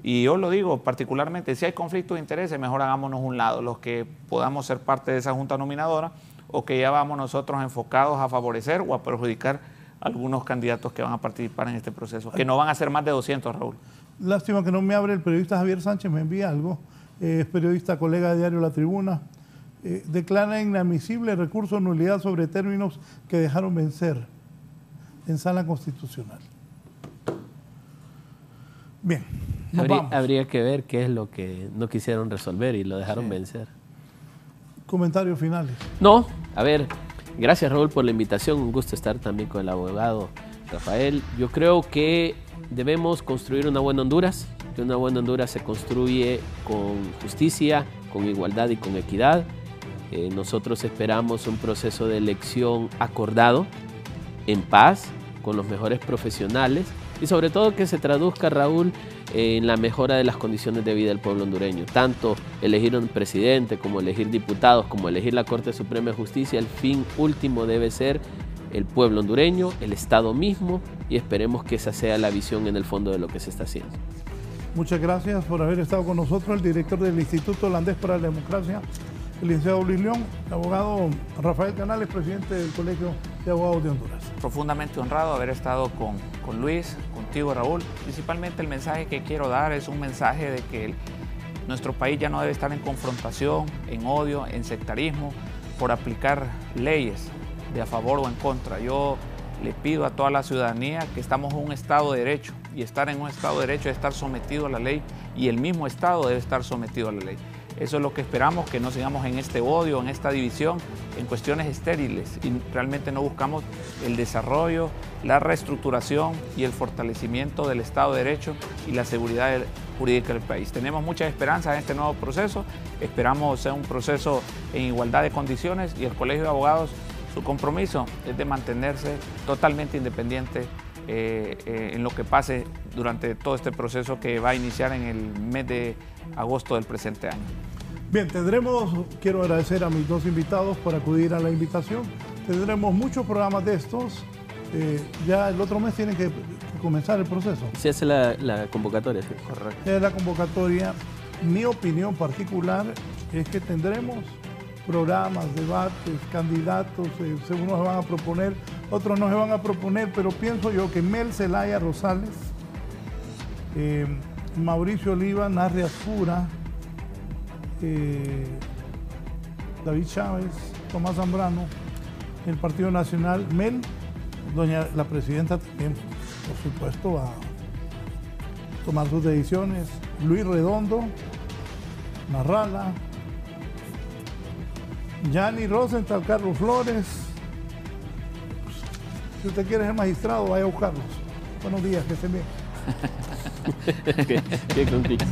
Y yo lo digo particularmente, si hay conflicto de intereses, mejor hagámonos un lado, los que podamos ser parte de esa Junta Nominadora, o que ya vamos nosotros enfocados a favorecer o a perjudicar algunos candidatos que van a participar en este proceso, que no van a ser más de 200, Raúl. Lástima que no me abre el periodista Javier Sánchez, me envía algo. Es periodista, colega de diario La Tribuna. Declara inadmisible recurso de nulidad sobre términos que dejaron vencer en sala constitucional. Bien, habría que ver qué es lo que no quisieron resolver y lo dejaron vencer. Comentarios finales. No, a ver, gracias Raúl por la invitación, un gusto estar también con el abogado Rafael. Yo creo que debemos construir una buena Honduras. que una buena Honduras se construye con justicia, con igualdad y con equidad. Nosotros esperamos un proceso de elección acordado, en paz, con los mejores profesionales y sobre todo que se traduzca, Raúl, en la mejora de las condiciones de vida del pueblo hondureño. Tanto elegir un presidente, como elegir diputados, como elegir la Corte Suprema de Justicia, el fin último debe ser el pueblo hondureño, el Estado mismo, y esperemos que esa sea la visión en el fondo de lo que se está haciendo. Muchas gracias por haber estado con nosotros, el director del Instituto Holandés para la Democracia, el licenciado Luis León, el abogado Rafael Canales, presidente del Colegio de Abogados de Honduras. Profundamente honrado haber estado con Luis, contigo, Raúl. Principalmente el mensaje que quiero dar es un mensaje de que nuestro país ya no debe estar en confrontación, en odio, en sectarismo, por aplicar leyes de a favor o en contra. Yo le pido a toda la ciudadanía que estamos en un Estado de Derecho, y estar en un Estado de Derecho es estar sometido a la ley, y el mismo Estado debe estar sometido a la ley. Eso es lo que esperamos, que no sigamos en este odio, en esta división, en cuestiones estériles, y realmente no buscamos el desarrollo, la reestructuración y el fortalecimiento del Estado de Derecho y la seguridad jurídica del país. Tenemos muchas esperanzas en este nuevo proceso, esperamos sea un proceso en igualdad de condiciones, y el Colegio de Abogados, su compromiso es de mantenerse totalmente independiente en lo que pase durante todo este proceso que va a iniciar en el mes de agosto del presente año. Bien, quiero agradecer a mis dos invitados por acudir a la invitación. Tendremos muchos programas de estos. Ya el otro mes tiene que comenzar el proceso. Se hace la convocatoria. Sí. Correcto. Es la convocatoria. Mi opinión particular es que tendremos programas, debates, candidatos, unos se van a proponer, otros no se van a proponer, pero pienso yo que Mel Zelaya Rosales, Mauricio Oliva, Narri Asfura, David Chávez, Tomás Zambrano, el Partido Nacional, Mel, la presidenta también, por supuesto, va a tomar sus decisiones, Luis Redondo, Narrala, Yanni Rosenthal, Carlos Flores. Si usted quiere ser magistrado, vaya a buscarlos. Buenos días, que estén bien. Qué conquista.